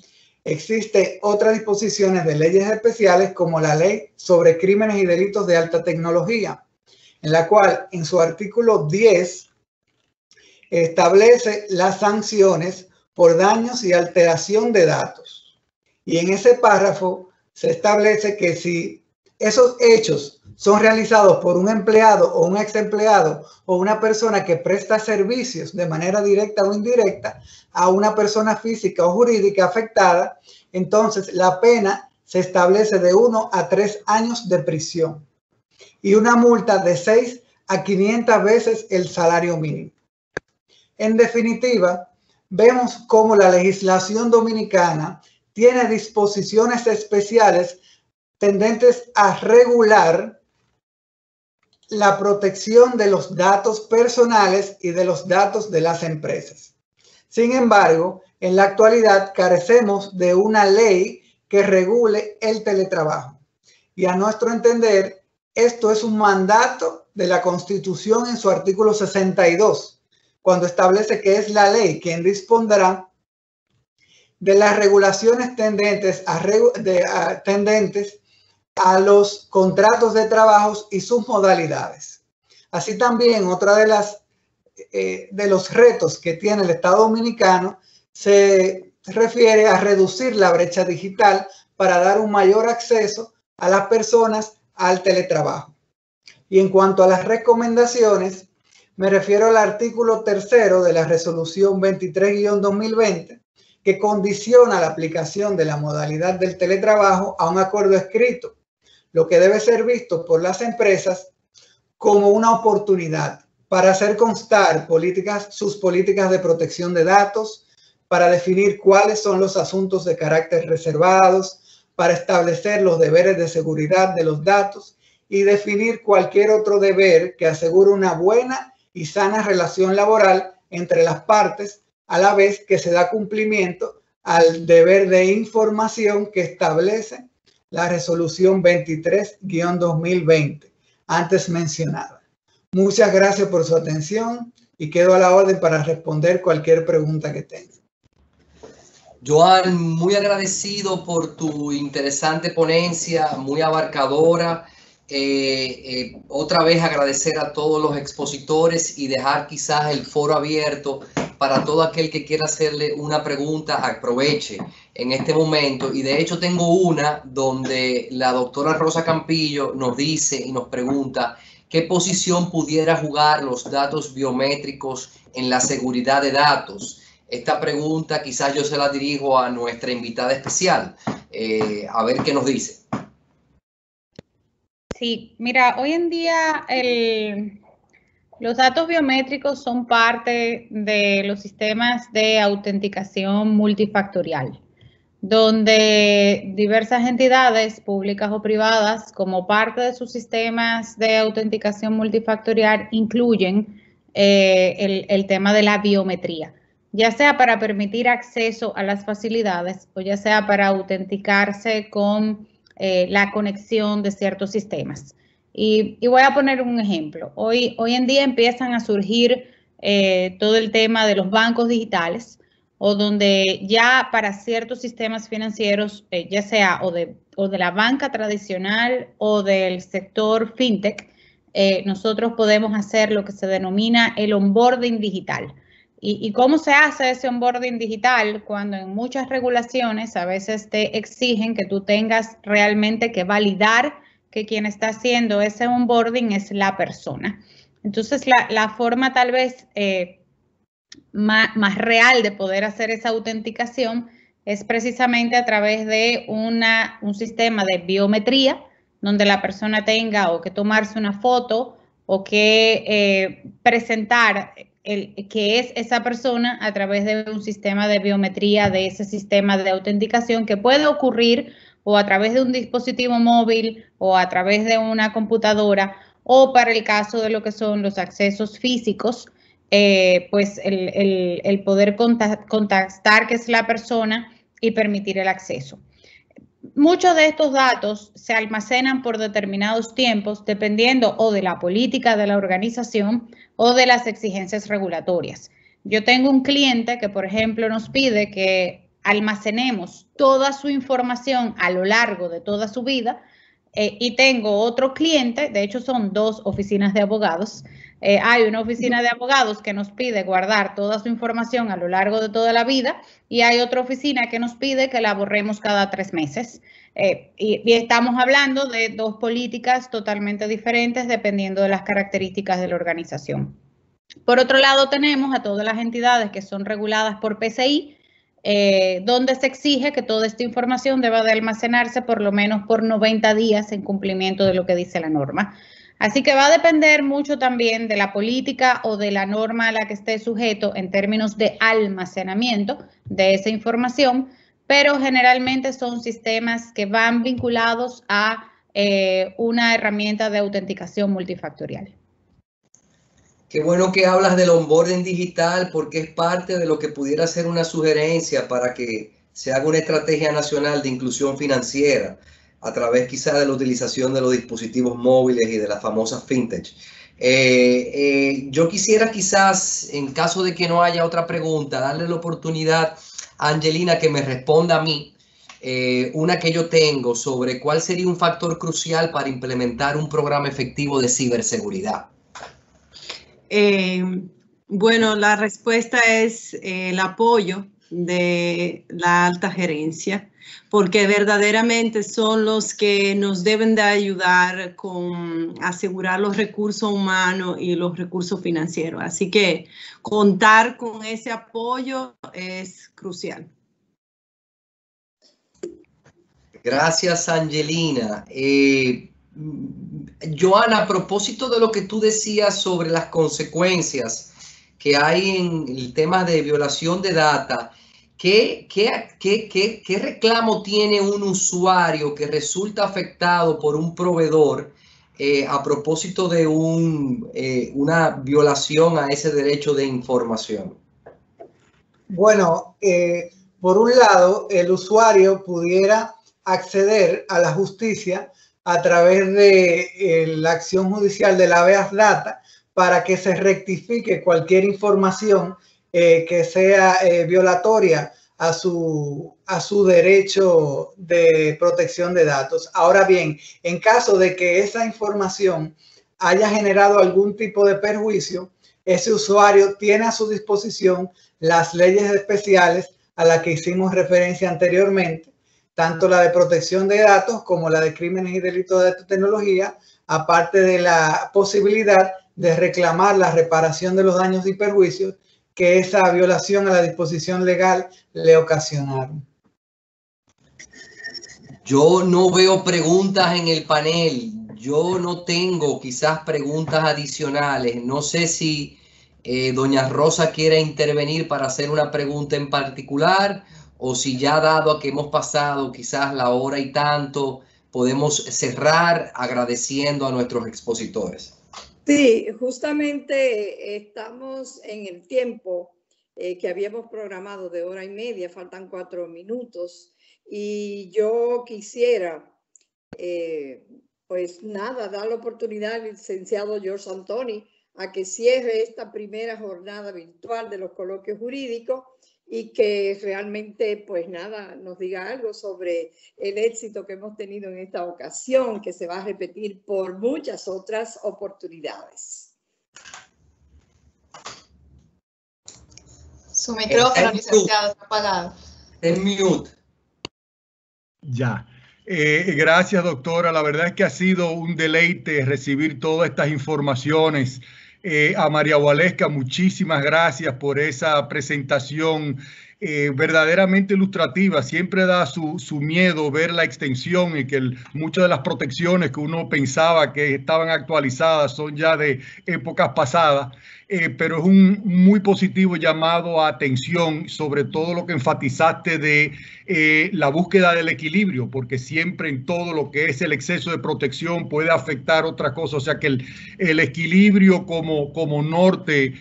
existen otras disposiciones de leyes especiales como la Ley sobre Crímenes y Delitos de Alta Tecnología, en la cual en su artículo 10 establece las sanciones por daños y alteración de datos. Y en ese párrafo se establece que si esos hechos son realizados por un empleado o un ex empleado o una persona que presta servicios de manera directa o indirecta a una persona física o jurídica afectada, entonces la pena se establece de 1 a 3 años de prisión y una multa de 6 a 500 veces el salario mínimo. En definitiva, vemos cómo la legislación dominicana tiene disposiciones especiales tendentes a regular la protección de los datos personales y de los datos de las empresas. Sin embargo, en la actualidad carecemos de una ley que regule el teletrabajo. Y a nuestro entender, esto es un mandato de la Constitución en su artículo 62, cuando establece que es la ley quien dispondrá de las regulaciones tendentes a los contratos de trabajos y sus modalidades. Así también, otra de los retos que tiene el Estado Dominicano se refiere a reducir la brecha digital para dar un mayor acceso a las personas al teletrabajo. Y en cuanto a las recomendaciones, me refiero al artículo 3 de la resolución 23-2020, que condiciona la aplicación de la modalidad del teletrabajo a un acuerdo escrito, lo que debe ser visto por las empresas como una oportunidad para hacer constar sus políticas de protección de datos, para definir cuáles son los asuntos de carácter reservados, para establecer los deberes de seguridad de los datos y definir cualquier otro deber que asegure una buena y sana relación laboral entre las partes, a la vez que se da cumplimiento al deber de información que establece la resolución 23-2020, antes mencionada. Muchas gracias por su atención y quedo a la orden para responder cualquier pregunta que tenga. Joan, muy agradecido por tu interesante ponencia, muy abarcadora. Otra vez agradecer a todos los expositores y dejar quizás el foro abierto para todo aquel que quiera hacerle una pregunta, aproveche en este momento. Y de hecho tengo una donde la doctora Rosa Campillo nos dice y nos pregunta qué posición pudiera jugar los datos biométricos en la seguridad de datos. Esta pregunta quizás yo se la dirijo a nuestra invitada especial. A ver qué nos dice. Sí, mira, hoy en día los datos biométricos son parte de los sistemas de autenticación multifactorial, donde diversas entidades públicas o privadas, como parte de sus sistemas de autenticación multifactorial, incluyen el tema de la biometría, ya sea para permitir acceso a las facilidades o ya sea para autenticarse con la conexión de ciertos sistemas. Y voy a poner un ejemplo. Hoy en día empiezan a surgir todo el tema de los bancos digitales, o donde ya para ciertos sistemas financieros, ya sea o de la banca tradicional o del sector fintech, nosotros podemos hacer lo que se denomina el onboarding digital. ¿Y cómo se hace ese onboarding digital? Cuando en muchas regulaciones a veces te exigen que tú tengas realmente que validar que quien está haciendo ese onboarding es la persona. Entonces, la forma tal vez más real de poder hacer esa autenticación es precisamente a través de un sistema de biometría, donde la persona tenga o que tomarse una foto o que presentar que es esa persona a través de un sistema de biometría, de ese sistema de autenticación que puede ocurrir o a través de un dispositivo móvil o a través de una computadora, o para el caso de lo que son los accesos físicos, pues el poder contactar que es la persona y permitir el acceso. Muchos de estos datos se almacenan por determinados tiempos dependiendo o de la política de la organización o de las exigencias regulatorias. Yo tengo un cliente que, por ejemplo, nos pide que almacenemos toda su información a lo largo de toda su vida, y tengo otro cliente, de hecho son 2 oficinas de abogados. Hay una oficina de abogados que nos pide guardar toda su información a lo largo de toda la vida y hay otra oficina que nos pide que la borremos cada 3 meses. Y estamos hablando de 2 políticas totalmente diferentes dependiendo de las características de la organización. Por otro lado, tenemos a todas las entidades que son reguladas por PCI, donde se exige que toda esta información deba de almacenarse por lo menos por 90 días en cumplimiento de lo que dice la norma. Así que va a depender mucho también de la política o de la norma a la que esté sujeto en términos de almacenamiento de esa información, pero generalmente son sistemas que van vinculados a una herramienta de autenticación multifactorial. Qué bueno que hablas del onboarding digital porque es parte de lo que pudiera ser una sugerencia para que se haga una estrategia nacional de inclusión financiera a través quizá de la utilización de los dispositivos móviles y de las famosas fintech. Yo quisiera quizás, en caso de que no haya otra pregunta, darle la oportunidad a Angelina que me responda a mí, una que yo tengo sobre cuál sería un factor crucial para implementar un programa efectivo de ciberseguridad. Bueno, la respuesta es el apoyo de la alta gerencia, porque verdaderamente son los que nos deben de ayudar con asegurar los recursos humanos y los recursos financieros. Así que contar con ese apoyo es crucial. Gracias, Angelina. Joana, a propósito de lo que tú decías sobre las consecuencias que hay en el tema de violación de data, ¿qué reclamo tiene un usuario que resulta afectado por un proveedor a propósito de una violación a ese derecho de información? Bueno, por un lado, el usuario pudiera acceder a la justicia a través de la acción judicial de la habeas data para que se rectifique cualquier información que sea violatoria a su derecho de protección de datos. Ahora bien, en caso de que esa información haya generado algún tipo de perjuicio, ese usuario tiene a su disposición las leyes especiales a las que hicimos referencia anteriormente, tanto la de protección de datos como la de crímenes y delitos de tecnología, aparte de la posibilidad de reclamar la reparación de los daños y perjuicios que esa violación a la disposición legal le ocasionaron. Yo no veo preguntas en el panel. Yo no tengo quizás preguntas adicionales. No sé si doña Rosa quiere intervenir para hacer una pregunta en particular, o si ya dado a que hemos pasado quizás la hora y tanto, podemos cerrar agradeciendo a nuestros expositores. Sí, justamente estamos en el tiempo que habíamos programado de 1:30, faltan 4 minutos y yo quisiera, pues nada, dar la oportunidad al licenciado George Antoni a que cierre esta primera jornada virtual de los coloquios jurídicos y que realmente, pues nada, nos diga algo sobre el éxito que hemos tenido en esta ocasión, que se va a repetir por muchas otras oportunidades. Su micrófono, licenciado, está apagado. En mute. Ya. Gracias, doctora. La verdad es que ha sido un deleite recibir todas estas informaciones. A María Waleska, muchísimas gracias por esa presentación verdaderamente ilustrativa. Siempre da su miedo ver la extensión y que muchas de las protecciones que uno pensaba que estaban actualizadas son ya de épocas pasadas. Pero es un muy positivo llamado a atención, sobre todo lo que enfatizaste de la búsqueda del equilibrio, porque siempre en todo lo que es el exceso de protección puede afectar otras cosas, o sea que el equilibrio como norte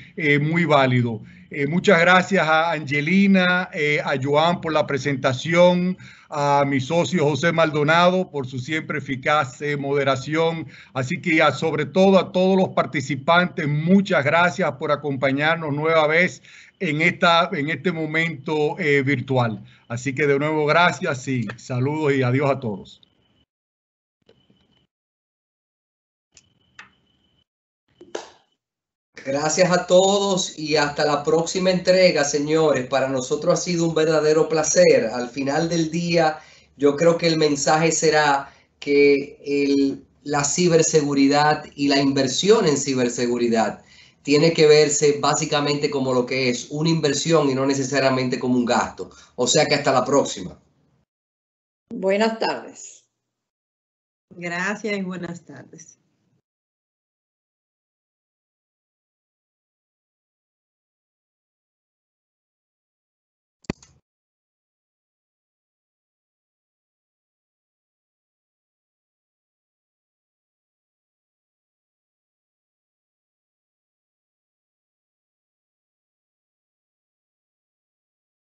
muy válido. Muchas gracias a Angelina, a Joan por la presentación, a mi socio José Maldonado por su siempre eficaz moderación. Así que sobre todo a todos los participantes, muchas gracias por acompañarnos nueva vez en este momento virtual. Así que de nuevo gracias y saludos y adiós a todos. Gracias a todos y hasta la próxima entrega, señores. Para nosotros ha sido un verdadero placer. Al final del día, yo creo que el mensaje será que la ciberseguridad y la inversión en ciberseguridad tiene que verse básicamente como lo que es una inversión y no necesariamente como un gasto. O sea que hasta la próxima. Buenas tardes. Gracias y buenas tardes.